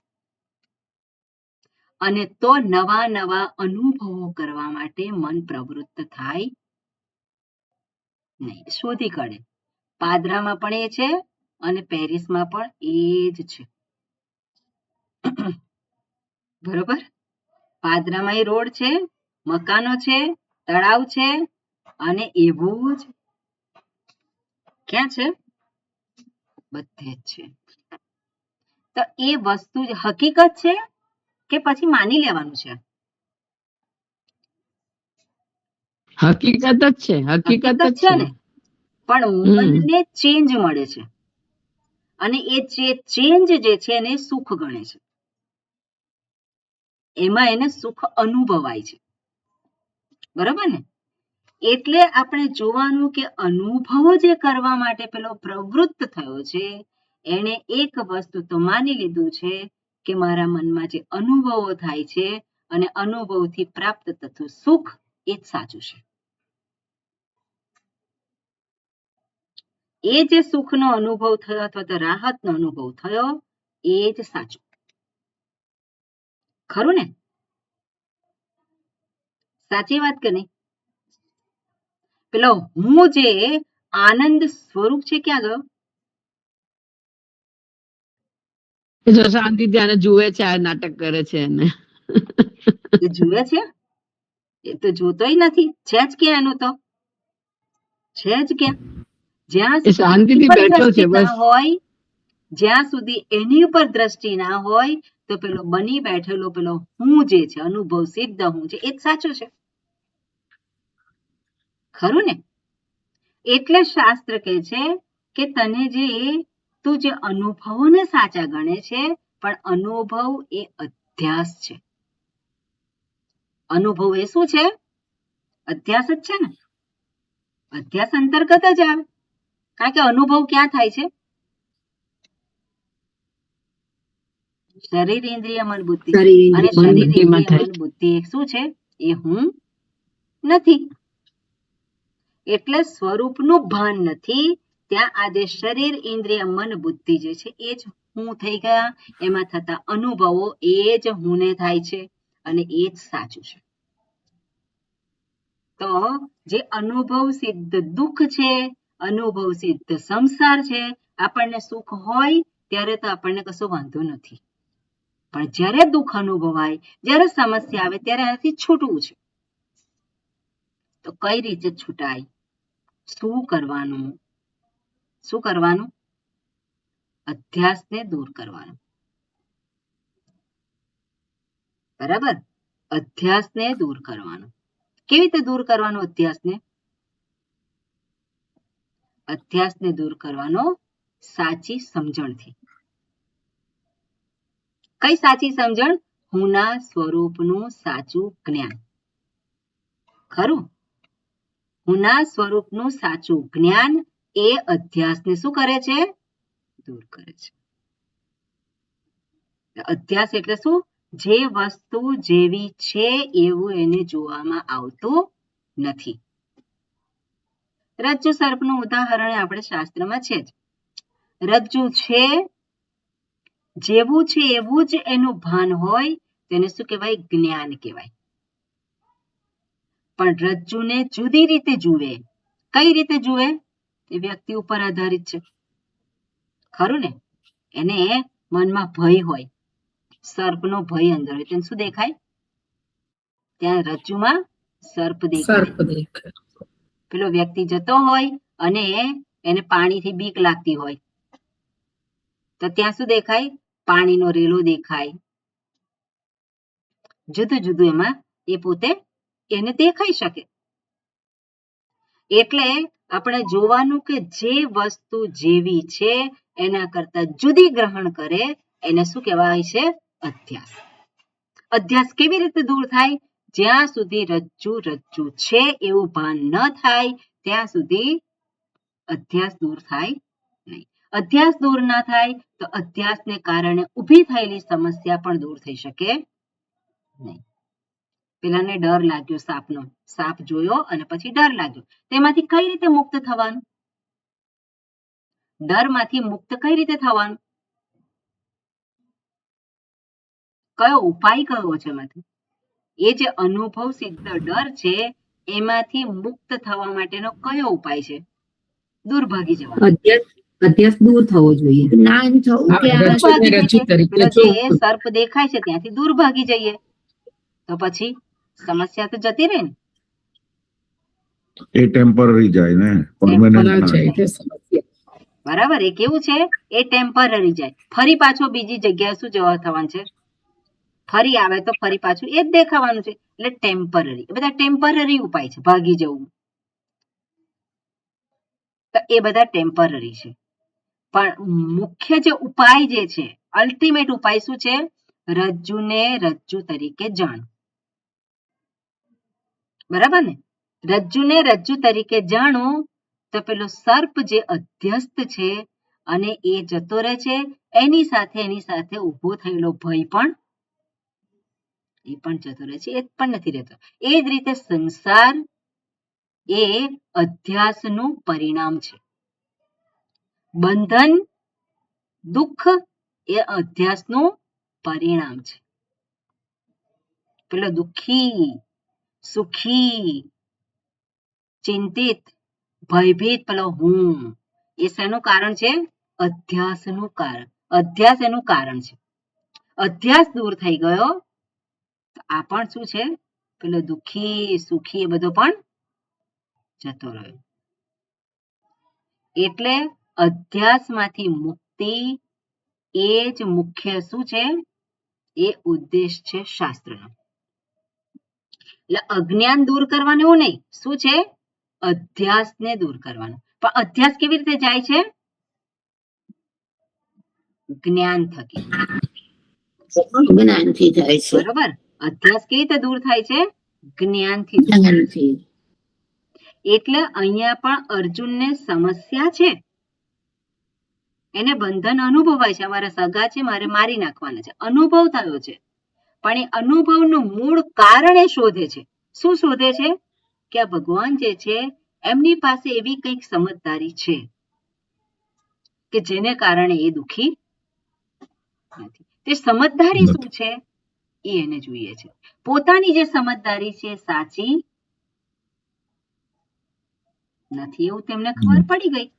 અને તો નવા નવા અનુભવો કરવા માટે મન પ્રવૃત્ત થાય નહીં, શોધી કાઢે. પાદરામાં પણ એ છે અને પેરિસમાં પણ એ જ છે. બરોબર? પાદરામાં એ રોડ છે, મકાનો છે, તળાવ છે અને એવું જ ક્યાં છે? બધે જ છે. તો એ વસ્તુ હકીકત છે કે પછી માની લેવાનું છે? હકીકત જ છે. હકીકત જ છે ને. પણ મનને ચેન્જ મળે છે અને એ જે ચેન્જ જે છે એને સુખ ગણે છે. એમાં એને સુખ અનુભવાય છે. બરાબર ને? એટલે આપણે જોવાનું કે અનુભવો જે કરવા માટે પેલો પ્રવૃત્ત થયો છે એને એક વસ્તુ તો માની લીધું છે કે મારા મનમાં જે અનુભવો થાય છે અને અનુભવથી પ્રાપ્ત થતું સુખ એ જ સાચું છે. એ જે સુખનો અનુભવ થયો અથવા તો રાહતનો અનુભવ થયો એ જ સાચું. ખરું ને? સાચી વાત કે નહીં? પેલો હું જે આનંદ સ્વરૂપ છે ક્યાં ગયો? એ જો શાંતિથી આને જુએ છે, આ નાટક કરે છે એને. એ જુએ છે? એ તો જોતોય નથી. છે જ ક્યાં એનું તો? છે જ ક્યાં? જ્યાં શાંતિથી બેઠો છે બસ. જ્યાં સુધી એની ઉપર દ્રષ્ટિ ના હોય તો પેલો બની બેઠેલો પેલો હું જે છે, અનુભવ સિદ્ધ હું છે, એ જ સાચો છે. ખરું ને? એટલે શાસ્ત્ર કહે છે કે તને તું જે અનુભવોને સાચા ગણે છે પણ અનુભવ એ અધ્યાસ છે. અનુભવ એ શું છે? અધ્યાસ જ છે ને. અધ્યાસ અંતર્ગત જ આવે. કારણ કે અનુભવ ક્યાં થાય છે? શરીર, ઇન્દ્રિય, મન, બુદ્ધિ. અને શરીર, ઇન્દ્રિય, મન, બુદ્ધિ એક શું છે? એ હું નથી. એટલે સ્વરૂપનું ભાન નથી. ત્યાં આજે શરીર, ઇન્દ્રિય, મન, બુદ્ધિ જે છે એ જ હું થઈ ગયા. એમાં થતા અનુભવો એ જ હુંને થાય છે અને એ જ સાચું છે. તો જે અનુભવ સિદ્ધ દુઃખ છે, અનુભવ સિદ્ધ સંસાર છે, આપણને સુખ હોય ત્યારે તો આપણને કશો વાંધો નથી. પણ જ્યારે દુઃખ અનુભવાય, જ્યારે સમસ્યા આવે ત્યારે એનાથી છૂટવું છે. તો કઈ રીતે છૂટાય? શું કરવાનું? અધ્યાસને દૂર કરવાનું. બરાબર? અધ્યાસને દૂર કરવાનું. કેવી રીતે દૂર કરવાનો અધ્યાસને? અધ્યાસને દૂર કરવાનો સાચી સમજણથી. કઈ સાચી સમજણ? હુંના સ્વરૂપનું સાચું જ્ઞાન. ખરું? હુંના સ્વરૂપનું સાચું જ્ઞાન એ અધ્યાસને શું કરે છે? દૂર કરે છે. અધ્યાસ એટલે શું? જે વસ્તુ જેવી છે એવું એને જોવામાં આવતું નથી. રજ્જુ સર્પનું ઉદાહરણ આપણે શાસ્ત્રમાં છે જ. રજ્જુ છે, જેવું છે એવું જ એનું ભાન હોય તેને શું કહેવાય? જ્ઞાન કહેવાય. પણ રજ્જુને જુદી રીતે જુએ. કઈ રીતે જુએ? એ વ્યક્તિ ઉપર આધારિત છે. ખરું ને? એને મનમાં ભય હોય, સર્પનો ભય અંદર હોય, તેને શું દેખાય? ત્યાં રજ્જુમાં સર્પ દેખાય. પેલો વ્યક્તિ જતો હોય અને એને પાણીથી બીક લાગતી હોય તો ત્યાં શું દેખાય? પાણીનો રેલો દેખાય. જુદું જુદું એમાં એ પોતે એને દેખાઈ શકે. એટલે આપણે જોવાનું કે જે વસ્તુ જેવી છે એના કરતા જુદી ગ્રહણ કરે એને શું કહેવાય છે? અધ્યાસ. અધ્યાસ કેવી રીતે દૂર થાય? જ્યાં સુધી રજ્જુ રજ્જુ છે એવું ભાન ન થાય ત્યાં સુધી અધ્યાસ દૂર થાય નહીં. અધ્યાસ દૂર ના થાય તો અધ્યાસને કારણે ઊભી થયેલી સમસ્યા પણ દૂર થઈ શકે નહીં. પેલાને ડર લાગ્યો સાપનો, સાપ જોયો અને પછી ડર લાગ્યો. તેમાંથી કઈ રીતે મુક્ત થવાનું? ડરમાંથી મુક્ત કઈ રીતે થવાનું? કયો ઉપાય કયો છે એમાંથી? એ જે અનુભવ સિદ્ધ ડર છે એમાંથી મુક્ત થવા માટેનો કયો ઉપાય છે? દૂર ભાગી જવાનો. અધ્યાસ દૂર થવો જોઈએ. જ્ઞાન થવું કે આ જે સર્પ દેખાય છે ત્યાંથી દૂર ભાગી જઈએ તો પછી સમસ્યા તો જતી રહે ને. એ ટેમ્પરરી જાય ને, પરમેનન્ટ. બરાબર. એ કેવું છે? એ ટેમ્પરરી જાય. ફરી પાછો બીજી જગ્યાએ શું જવા થવાનું છે? ફરી આવે તો ફરી પાછું એ જ દેખાવાનું છે. એટલે ટેમ્પરરી. એ બધા ટેમ્પરરી ઉપાય છે. ભાગી જવું તો એ બધા ટેમ્પરરી છે. પણ મુખ્ય જે ઉપાય જે છે, અલ્ટિમેટ ઉપાય શું છે? રજ્જુને રજ્જુ તરીકે જાણ. બરાબર ને? રજ્જુને રજ્જુ તરીકે જાણો તો પેલો સર્પ જે અધ્યસ્ત છે અને એ જતો રહે છે, એની સાથે ઊભો થયેલો ભય પણ એ પણ જતો રહે છે, એ પણ નથી રહેતો. એ જ રીતે સંસાર એ અધ્યાસનું પરિણામ છે. બંધન, દુઃખ એ અધ્યાસનું પરિણામ છે. પેલો દુઃખી, સુખી, ચિંતિત, ભયભીત પેલો હું, એ શેનું કારણ છે? અધ્યાસનું કારણ. અધ્યાસ એનું કારણ છે. અધ્યાસ દૂર થઈ ગયો તો આ પણ શું છે? પેલો દુઃખી, સુખી એ બધો પણ જતો રહ્યો. એટલે અધ્યાસમાંથી મુક્તિ એ જ મુખ્ય શું છે? એ ઉદ્દેશ છે શાસ્ત્રનો. એટલે અજ્ઞાન દૂર કરવાનું એવું નહીં. શું છે? અધ્યાસને દૂર કરવાનું. પણ અધ્યાસ કેવી રીતે જાય છે? જ્ઞાન થકી. જ્ઞાનથી થાય છે. બરોબર. અધ્યાસ કેવી રીતે દૂર થાય છે? જ્ઞાનથી. એટલે અહીંયા પણ અર્જુનને સમસ્યા છે. એને બંધન અનુભવાય છે. અમારા સગા છે, મારે મારી નાખવાના છે, અનુભવ થયો છે. પણ એ અનુભવનું મૂળ કારણ એ શોધે છે. શું શોધે છે? કે આ ભગવાન જે છે એમની પાસે એવી કંઈક સમજદારી છે કે જેને કારણે એ દુઃખી નથી. તે સમજદારી શું છે એ એને જોઈએ છે. પોતાની જે સમજદારી છે સાચી નથી એવું તેમને ખબર પડી ગઈ.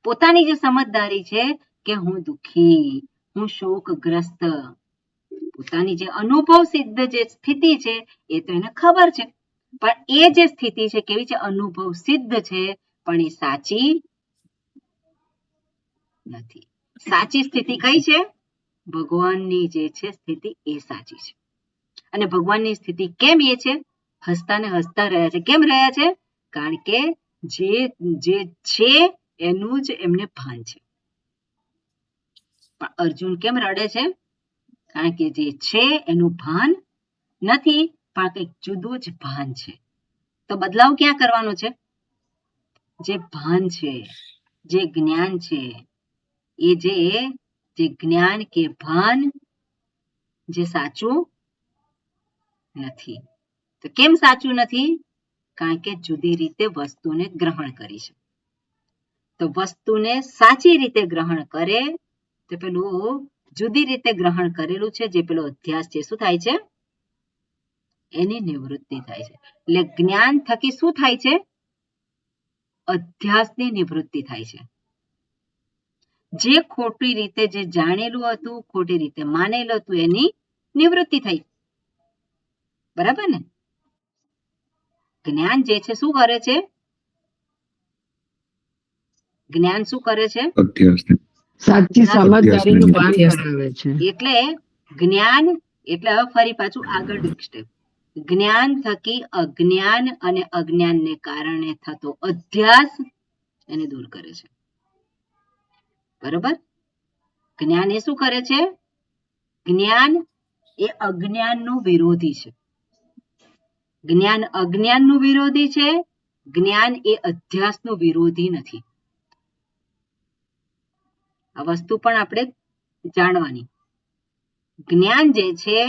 પોતાની જે સમજદારી છે કે હું દુઃખી, હું શોકગ્રસ્ત, પોતાની જે અનુભવ સિદ્ધ જે સ્થિતિ છે એ તો એને ખબર છે. પણ એ જે સ્થિતિ છે કેવી છે? અનુભવ સિદ્ધ છે પણ એ સાચી નથી. સાચી સ્થિતિ કઈ છે? ભગવાનની જે છે સ્થિતિ એ સાચી છે. અને ભગવાનની સ્થિતિ કેમ એ છે? હસતા ને હસતા રહ્યા છે. કેમ રહ્યા છે? કારણ કે જે છે એનું જ એમને ભાન છે. પણ અર્જુન કેમ રડે છે? કારણ કે જે છે એનું ભાન નથી, પણ કંઈક જુદું જ ભાન છે. તો બદલાવ ક્યાં કરવાનો છે? જે ભાન છે, જે જ્ઞાન છે, એ જે જ્ઞાન કે ભાન જે સાચું નથી. તો કેમ સાચું નથી? કારણ કે જુદી રીતે વસ્તુને ગ્રહણ કરી છે. તો વસ્તુને સાચી રીતે ગ્રહણ કરે તો પેલું જુદી રીતે ગ્રહણ કરેલું છે જે પેલો અધ્યાસ છે, શું થાય છે? એની નિવૃત્તિ થાય છે. એટલે જ્ઞાન થકી શું થાય છે? અધ્યાસની નિવૃત્તિ થાય છે. જે ખોટી રીતે જે જાણેલું હતું, ખોટી રીતે માનેલું હતું, એની નિવૃત્તિ થઈ. બરાબર ને? જ્ઞાન જે છે શું કરે છે? જ્ઞાન શું કરે છે? સાચી સમજદારીનું ભાન કરાવે છે. એટલે જ્ઞાન એટલે હવે ફરી પાછું આગળ એક સ્ટેપ. જ્ઞાન થકી અજ્ઞાન અને અજ્ઞાનને કારણે થતો અધ્યાસ એને દૂર કરે છે. બરોબર? જ્ઞાન એ શું કરે છે? જ્ઞાન એ અજ્ઞાનનું વિરોધી છે. જ્ઞાન અજ્ઞાનનું વિરોધી છે. જ્ઞાન એ અધ્યાસનું વિરોધી નથી. આ વસ્તુ પણ આપણે જાણવાની. જ્ઞાન જે છે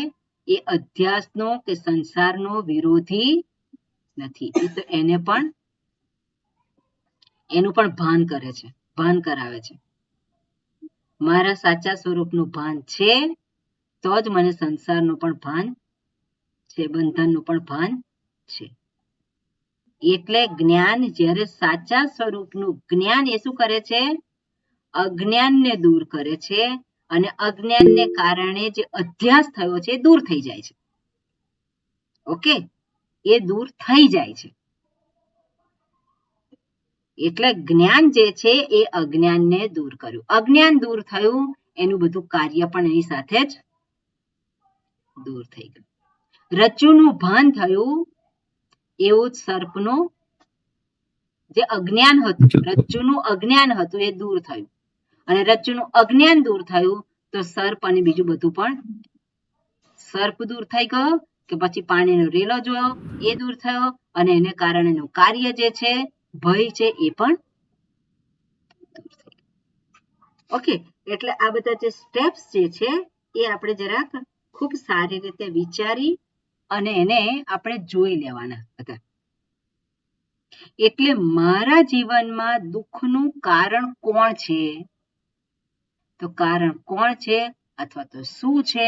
એ અધ્યાસનો કે સંસારનો વિરોધી નથી. એ તો એનું પણ ભાન કરે છે, ભાન કરાવે છે. મારા સાચા સ્વરૂપનું ભાન છે તો જ મને સંસારનું પણ ભાન છે, બંધનનું પણ ભાન છે. એટલે જ્ઞાન જ્યારે સાચા સ્વરૂપનું જ્ઞાન એ શું કરે છે? અજ્ઞાનને દૂર કરે છે અને અજ્ઞાનને કારણે જે અધ્યાસ થયો છે એ દૂર થઈ જાય છે. ઓકે, એ દૂર થઈ જાય છે. એટલે જ્ઞાન જે છે એ અજ્ઞાનને દૂર કર્યું. અજ્ઞાન દૂર થયું, એનું બધું કાર્ય પણ એની સાથે જ દૂર થઈ ગયું. રજ્જુનું ભાન થયું, એવું જ સર્પનું જે અજ્ઞાન હતું, રજ્જુનું અજ્ઞાન હતું એ દૂર થયું. અને રજ્જુનું અજ્ઞાન દૂર થયું તો સર્પ અને બીજું બધું પણ, સર્પ દૂર થઈ ગયો કે પછી પાણીનો રેલો જોયો એ દૂર થયો અને એને કારણેનું કાર્ય જે છે, ભય છે, એ પણ દૂર થઈ ગયું. ઓકે, એટલે આ બધા જે સ્ટેપ્સ જે છે એ આપણે જરાક ખૂબ સારી રીતે વિચારી અને એને આપણે જોઈ લેવાના હતા. એટલે મારા જીવનમાં દુઃખનું કારણ કોણ છે? તો કારણ કોણ છે અથવા તો શું છે?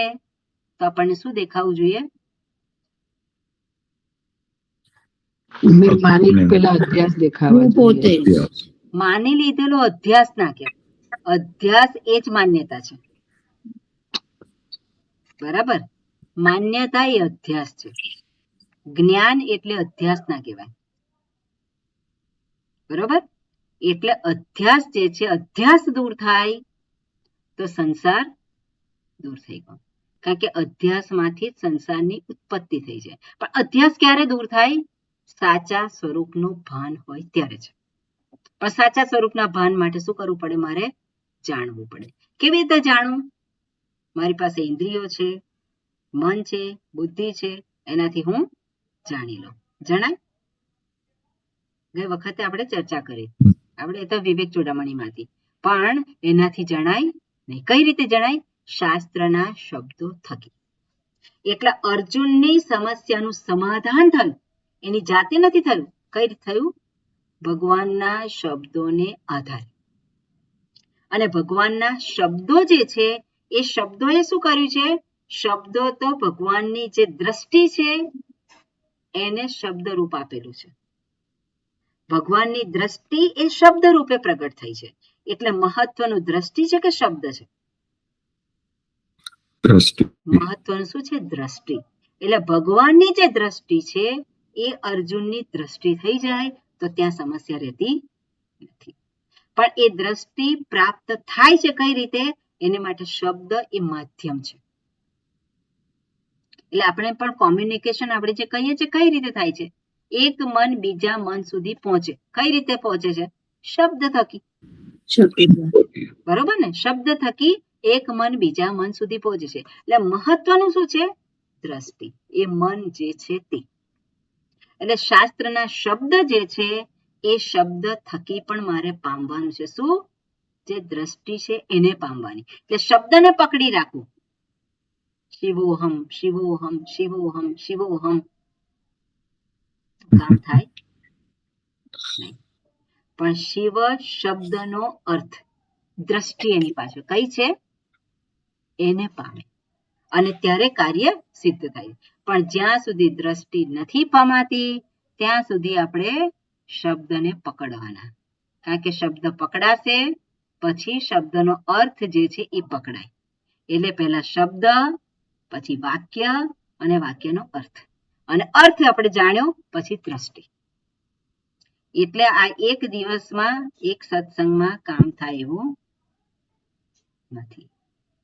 તો આપણને શું દેખાવું જોઈએ? મેં માની પેલા અધ્યાસ દેખાવા જોઈએ. માની લીધેલો અધ્યાસ ના કહેવાય. અધ્યાસ એ જ માન્યતા છે. બરાબર? માન્યતા એ અધ્યાસ છે. જ્ઞાન એટલે અધ્યાસ ના કહેવાય. બરોબર? એટલે અધ્યાસ જે છે, અધ્યાસ દૂર થાય તો સંસાર દૂર થઈ ગયો. કારણ કે અધ્યાસમાંથી સંસારની ઉત્પત્તિ થઈ છે. પણ અધ્યાસ ક્યારે દૂર થાય? સાચા સ્વરૂપનું ભાન હોય ત્યારે જ. પણ સાચા સ્વરૂપના ભાન માટે શું કરવું પડે? મારે જાણવું પડે. કેવી રીતે જાણવું? મારી પાસે ઇન્દ્રિયો છે, મન છે, બુદ્ધિ છે, એનાથી હું જાણી લઉં. જણાય? ગઈ વખતે આપણે ચર્ચા કરી. આપણે તો વિવેક ચૂડામણીમાંથી. પણ એનાથી જણાય નહીં. કઈ રીતે જણાય? શાસ્ત્રના શબ્દો થકી. એટલે અર્જુનની સમસ્યાનું સમાધાન થયું, એની જાતે નથી થયું. કઈ રીતે થયું? ભગવાનના શબ્દોને આધારે. અને ભગવાનના શબ્દો જે છે એ શબ્દોએ શું કર્યું છે? શબ્દો તો ભગવાનની જે દ્રષ્ટિ છે એને શબ્દ રૂપ આપેલું છે. ભગવાનની દ્રષ્ટિ એ શબ્દ રૂપે પ્રગટ થઈ છે. એટલે મહત્વનું દ્રષ્ટિ છે કે શબ્દ છે? મહત્વનું શું છે? દ્રષ્ટિ. એટલે ભગવાનની જે દ્રષ્ટિ છે એ અર્જુનની દ્રષ્ટિ થઈ જાય તો ત્યાં સમસ્યા રહેતી નથી. પણ એ દ્રષ્ટિ પ્રાપ્ત થાય છે કઈ રીતે? એને માટે શબ્દ એ માધ્યમ છે. એટલે આપણે પણ કોમ્યુનિકેશન આપણે જે કહીએ છીએ કઈ રીતે થાય છે? એક મન બીજા મન સુધી પહોંચે. કઈ રીતે પહોંચે છે? શબ્દ થકી. બરોબર ને? શબ્દ થકી એક મન બીજા મન સુધી પહોંચે છે. એટલે મહત્વનું શું છે? દ્રષ્ટિ. એ મન જે છે તે. એટલે શાસ્ત્રના શબ્દ જે છે એ શબ્દ થકી પણ મારે પામવાનું છે. શું? જે દ્રષ્ટિ છે એને પામવાની. એટલે શબ્દને પકડી રાખવું. શિવોહમ શિવોહમ શિવોહમ શિવોહમ કામ થાય નહીં. પણ શિવ શબ્દનો અર્થ, દ્રષ્ટિ એની પાછળ કઈ છે એને પામે અને ત્યારે કાર્ય સિદ્ધ થાય. પણ જ્યાં સુધી દ્રષ્ટિ નથી પમાતી ત્યાં સુધી આપણે શબ્દને પકડવાના. કારણ કે શબ્દ પકડાશે પછી શબ્દનો અર્થ જે છે એ પકડાય. એટલે પહેલા શબ્દ, પછી વાક્ય અને વાક્યનો અર્થ, અને અર્થ આપણે જાણ્યો પછી દ્રષ્ટિ. એટલે આ એક દિવસમાં એક સત્સંગમાં કામ થાય એવું નથી.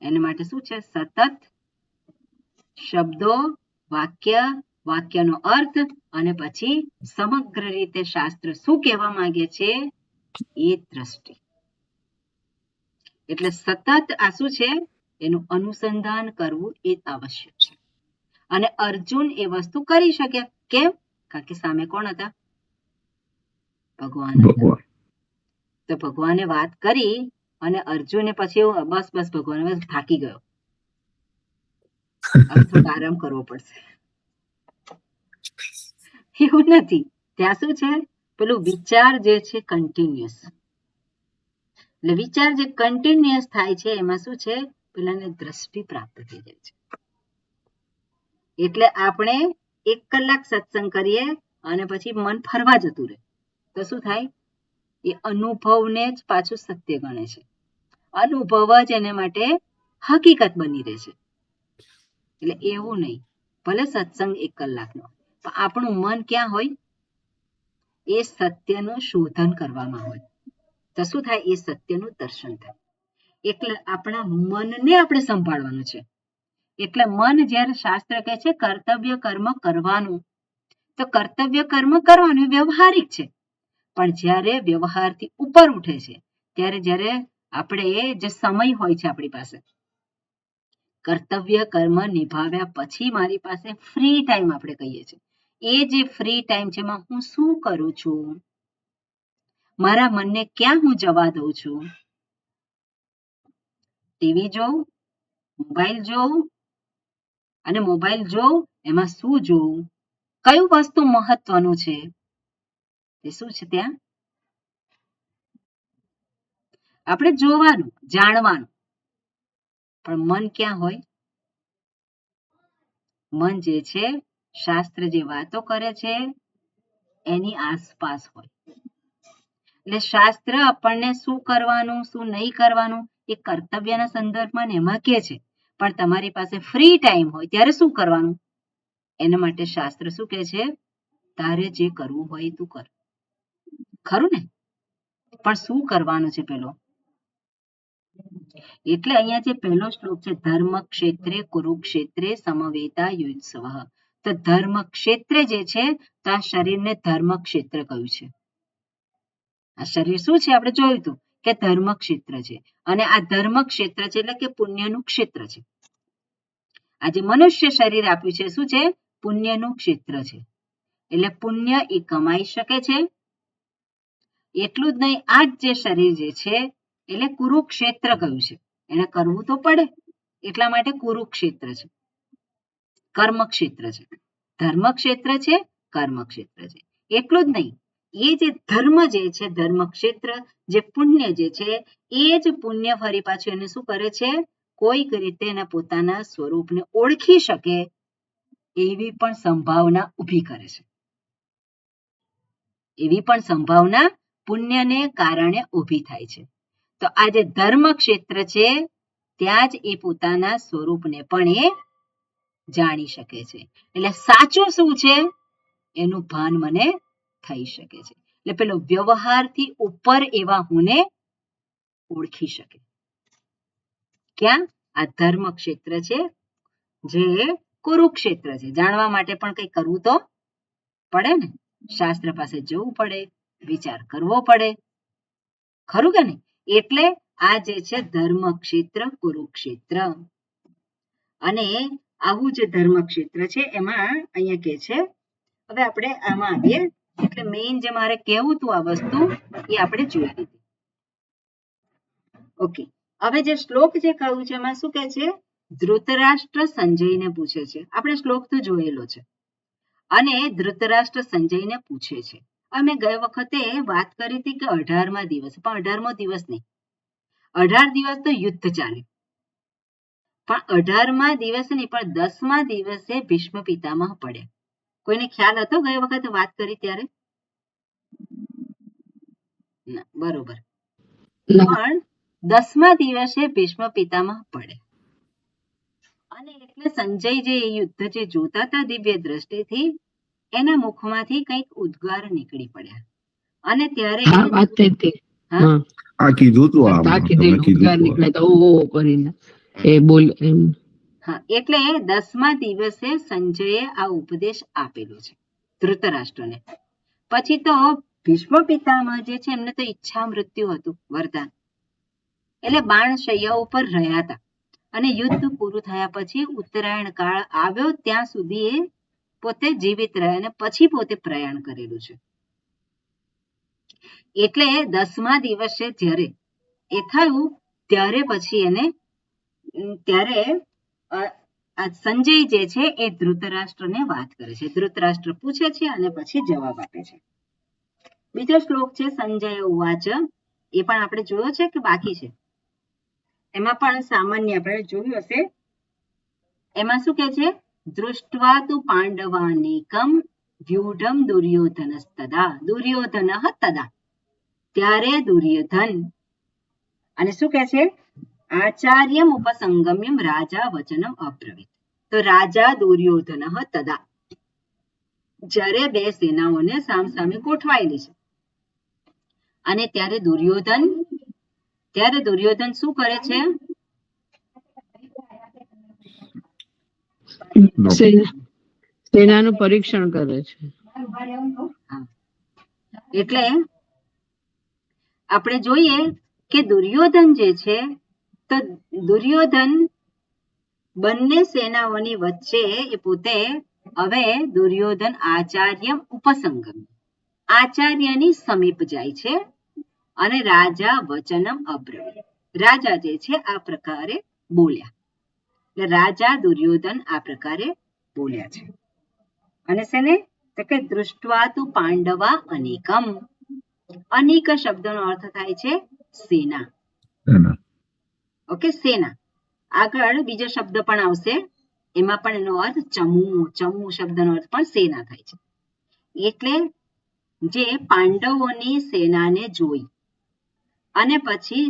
એના માટે શું છે? સતત શબ્દો, વાક્ય, વાક્યનો અર્થ અને પછી સમગ્ર રીતે શાસ્ત્ર શું કહેવા માંગે છે એ દ્રષ્ટિ. એટલે સતત આ શું છે? એનું અનુસંધાન કરવું એ આવશ્યક છે. અને અર્જુન એ વસ્તુ કરી શકે. કેમ? કારણ કે સામે કોણ હતા? ભગવાન હતા. તો ભગવાને વાત કરી અને અર્જુને પછી બસ બસ ભગવાન થાકી ગયો, હવે થોડો આરામ કરવો પડશે. એવું નથી. ત્યાં શું છે? પેલું વિચાર જે છે કન્ટિન્યુઅસ. એટલે વિચાર જે કન્ટિન્યુઅસ થાય છે એમાં શું છે? પેલાને દ્રષ્ટિ પ્રાપ્ત થઈ જાય છે. એટલે આપણે 1 કલાક સત્સંગ કરીએ અને પછી મન ફરવા જતું રહે તો શું થાય? એ અનુભવને જ પાછું સત્ય ગણે છે. અનુભવ જ એને માટે હકીકત બની રહે છે. એટલે એવું નહીં, ભલે સત્સંગ 1 કલાકનો, પણ આપણું મન ક્યાં હોય? એ સત્યનું શોધન કરવામાં હોય તો શું થાય? એ સત્યનું દર્શન થાય. એટલે આપણા મનને આપણે સંભાળવાનું છે. એટલે મન જ્યારે શાસ્ત્ર કહે છે કર્તવ્ય કર્મ કરવાનું, તો કર્તવ્ય કર્મ કરવાનું વ્યવહારિક છે. પણ જ્યારે વ્યવહારથી ઉપર ઉઠે છે ત્યારે જ્યારે આપણે જે સમય હોય છે આપણી પાસે, કર્તવ્ય કર્મ નિભાવ્યા પછી મારી પાસે ફ્રી ટાઈમ આપણે કહીએ છીએ, એ જે ફ્રી ટાઈમ છે એમાં હું શું કરું છું? મારા મનને ક્યાં હું જવા દઉં છું? ટીવી જોઉં, મોબાઈલ જોઉં, અને મોબાઈલ જોઉં એમાં શું જોઉં? કયું વસ્તુ મહત્વનું છે? એ શું છે ત્યાં? આપણે જોવાનું, જાણવાનું. પણ મન ક્યાં હોય? મન જે છે શાસ્ત્ર જે વાતો કરે છે એની આસપાસ હોય. એટલે શાસ્ત્ર આપણને શું કરવાનું શું નહીં કરવાનું એ કર્તવ્યના સંદર્ભમાં એમાં કહે છે. પણ તમારી પાસે ફ્રી ટાઈમ હોય ત્યારે શું કરવાનું? એના માટે શાસ્ત્ર શું કહે છે? તારે જે કરવું હોય તું કર. ખરું ને? પણ શું કરવાનું છે પેલો? એટલે અહીંયા જે પહેલો શ્લોક છે, ધર્મ ક્ષેત્રે કુરુક્ષેત્રે સમવેતા યુત્સવ. તો ધર્મ ક્ષેત્રે જે છે તો આ શરીરને ધર્મ ક્ષેત્ર કહ્યું છે. આ શરીર શું છે? આપણે જોયું હતું કે ધર્મ ક્ષેત્ર છે. અને આ ધર્મ ક્ષેત્ર છે એટલે કે પુણ્યનું ક્ષેત્ર છે. આ જે મનુષ્ય શરીર આપ્યું છે શું છે? પુણ્યનું ક્ષેત્ર છે. એટલે પુણ્ય એ કમાઈ શકે છે. એટલું જ નહીં, આ જ જે શરીર જે છે એટલે કુરુક્ષેત્ર કહ્યું છે. એને કરવું તો પડે એટલા માટે કુરુક્ષેત્ર છે. કર્મક્ષેત્ર છે. ધર્મક્ષેત્ર છે, કર્મક્ષેત્ર છે. એટલું જ નહીં, એ જે ધર્મ જે છે ધર્મક્ષેત્ર, જે પુણ્ય જે છે એ જ પુણ્ય ફરી પાછું એને શું કરે છે? કોઈક રીતે એના પોતાના સ્વરૂપને ઓળખી શકે એવી પણ સંભાવના ઊભી કરે છે. એવી પણ સંભાવના પુણ્યને કારણે ઊભી થાય છે. તો આ જે ધર્મ ક્ષેત્ર છે ત્યાં જ એ પોતાના સ્વરૂપને પણ એ જાણી શકે છે. એટલે સાચું શું છે એનું ભાન મને થઈ શકે છે. એટલે પેલો વ્યવહારથી ઉપર એવા હુંને ઓળખી શકે. ક્યાં? આ ધર્મ ક્ષેત્ર છે જે કુરુક્ષેત્ર છે. જાણવા માટે પણ કંઈ કરવું તો પડે ને. શાસ્ત્ર પાસે જવું પડે, વિચાર કરવો પડે. ખરું કે નહીં? એટલે આ જે છે ધર્મક્ષેત્ર કુરુક્ષેત્ર. અને આવું જે ધર્મક્ષેત્ર છે એમાં અહીંયા કે છે, હવે આપણે આમાં આવીએ એટલે મેઇન જે મારે કહેવું હતું આ વસ્તુ એ આપણે જોઈ લીધી. ઓકે, હવે જે શ્લોક જે કહ્યું છે એમાં શું કહે છે? ધૃતરાષ્ટ્ર સંજયને પૂછે છે. આપણે શ્લોક તો જોયેલો છે. અને ધૃતરાષ્ટ્ર સંજયને પૂછે છે. અમે ગઈ વખતે વાત કરી હતી કે 18મા દિવસે, પણ 18મો દિવસ નહીં, 18 દિવસ તો યુદ્ધ ચાલે, પણ 18મા દિવસે નહીં પણ 10મા દિવસે ભીષ્મ પિતામહ પડ્યા. કોઈને ખ્યાલ હતો ગઈ વખતે વાત કરી ત્યારે? ના, બરોબર. પણ 10મા દિવસે ભીષ્મ પિતામહ પડે અને એટલે સંજય જે યુદ્ધ જે જોતા હતા દિવ્ય દ્રષ્ટિથી, એના મુખમાંથી કંઈક ઉદ્ગાર નીકળી પડ્યા. અને ત્યારે વાત થઈ હતી. આ કીધું તું, ઉદ્ગાર નીકળે તો ઓ કરીને એ બોલ એમ. હા, એટલે 10મા દિવસે સંજયે આ ઉપદેશ આપેલો છે ધૃતરાષ્ટ્રને. પછી તો ભીષ્મ પિતામહ જે છે એમને તો ઈચ્છા મૃત્યુ હતું, વરદાન. એટલે બાણ શૈયા ઉપર રહ્યા હતા અને યુદ્ધ પૂરું થયા પછી ઉત્તરાયણ કાળ આવ્યો ત્યાં સુધી એ પોતે જીવિત રહ્યા અને પછી પોતે પ્રયાણ કરેલું છે. એટલે 10મા દિવસે જ્યારે એ થયું ત્યારે પછી એને ત્યારે સંજય જે છે એ ધૃતરાષ્ટ્રને વાત કરે છે. ધૃતરાષ્ટ્ર પૂછે છે અને પછી જવાબ આપે છે. બીજો શ્લોક છે સંજય ઉવાચ. એ પણ આપણે જોયો છે કે બાકી છે? એમાં પણ સામાન્ય આપણે જોયું હશે. એમાં શું કહે છે? દૃષ્ટવા તુ પાંડવાનેકમ વ્યુઢમ દુર્યોધનસ્તદા. દુર્યોધન તદા, ત્યારે દુર્યોધન અને શું કહે છે? આચાર્યમ ઉપસંગમ્યમ રાજા વચનમ અબ્રવીત. તો રાજા દુર્યોધન તદા, જ્યારે બે સેનાઓને સામસામે ગોઠવાયેલી છે અને ત્યારે દુર્યોધન શું કરે છે? સેનાનું પરીક્ષણ કરે છે. એટલે આપણે જોઈએ કે દુર્યોધન જે છે, તો દુર્યોધન બંને સેનાઓની વચ્ચે એ પોતે હવે દુર્યોધન આચાર્ય ઉપસંગમ, આચાર્યની સમીપ જાય છે અને રાજા વચનમ અબ્રવીત. રાજા જે છે આ પ્રકારે બોલ્યા. એટલે રાજા દુર્યોધન આ પ્રકારે બોલ્યા છે. અને શેને? તો કે દૃષ્ટવા તુ પાંડવા અનેકમ. અનેક શબ્દનો અર્થ થાય છે સેના. ઓકે, સેના. આગળ બીજો શબ્દ પણ આવશે, એમાં પણ એનો અર્થ ચમુ. ચમુ શબ્દનો અર્થ પણ સેના થાય છે. એટલે જે પાંડવોની સેનાને જોઈ અને પછી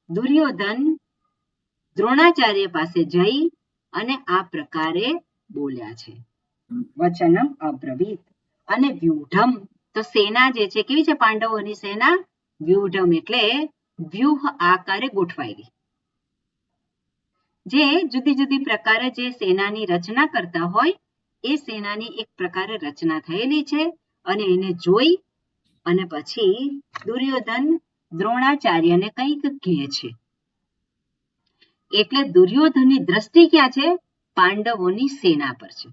દુર્યોધન દ્રોણાચાર્ય પાસે જઈ અને આ પ્રકારે બોલ્યા છે. વચનમ અબ્રવીત. અને વ્યુઢમ, તો સેના જે છે કેવી છે પાંડવોની સેના? વ્યુઢમ એટલે વ્યુહ આકારે ગોઠવાયેલી. જે જુદી જુદી પ્રકારે જે સેનાની રચના કરતા હોય એ સેનાની એક પ્રકારે રચના થયેલી છે અને એને જોઈ અને પછી દુર્યોધન દ્રોણાચાર્યને કંઈક કહે છે. એટલે દુર્યોધનની દ્રષ્ટિ ક્યાં છે? પાંડવોની સેના પર છે.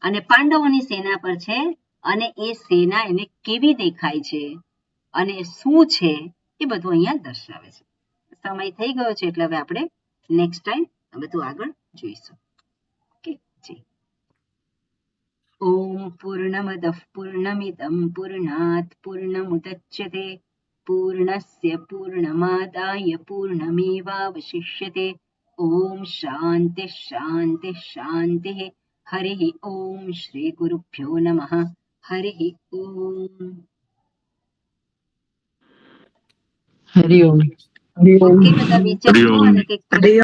અને પાંડવોની સેના પર છે અને એ સેના એને કેવી દેખાય છે અને શું છે એ બધું અહીંયા દર્શાવે છે. સમય થઈ ગયો છે એટલે હવે આપણે નેક્સ્ટ ટાઈમ બધું આગળ જોઈશું. ઓકે, જી. ઓમ પૂર્ણમદઃ પૂર્ણમિદં પૂર્ણાત પૂર્ણમુદચ્યતે પૂર્ણસ્ય પૂર્ણમાદાય પૂર્ણમેવાવશિષ્યતે. ઓમ શાંતિ શાંતિ શાંતિ. હરિ ઓમ શ્રી ગુરુભ્યો નમઃ. હરિ ઓમ. હરિ ઓમ. ઓકે, બધા વિચારજો અને કંઈક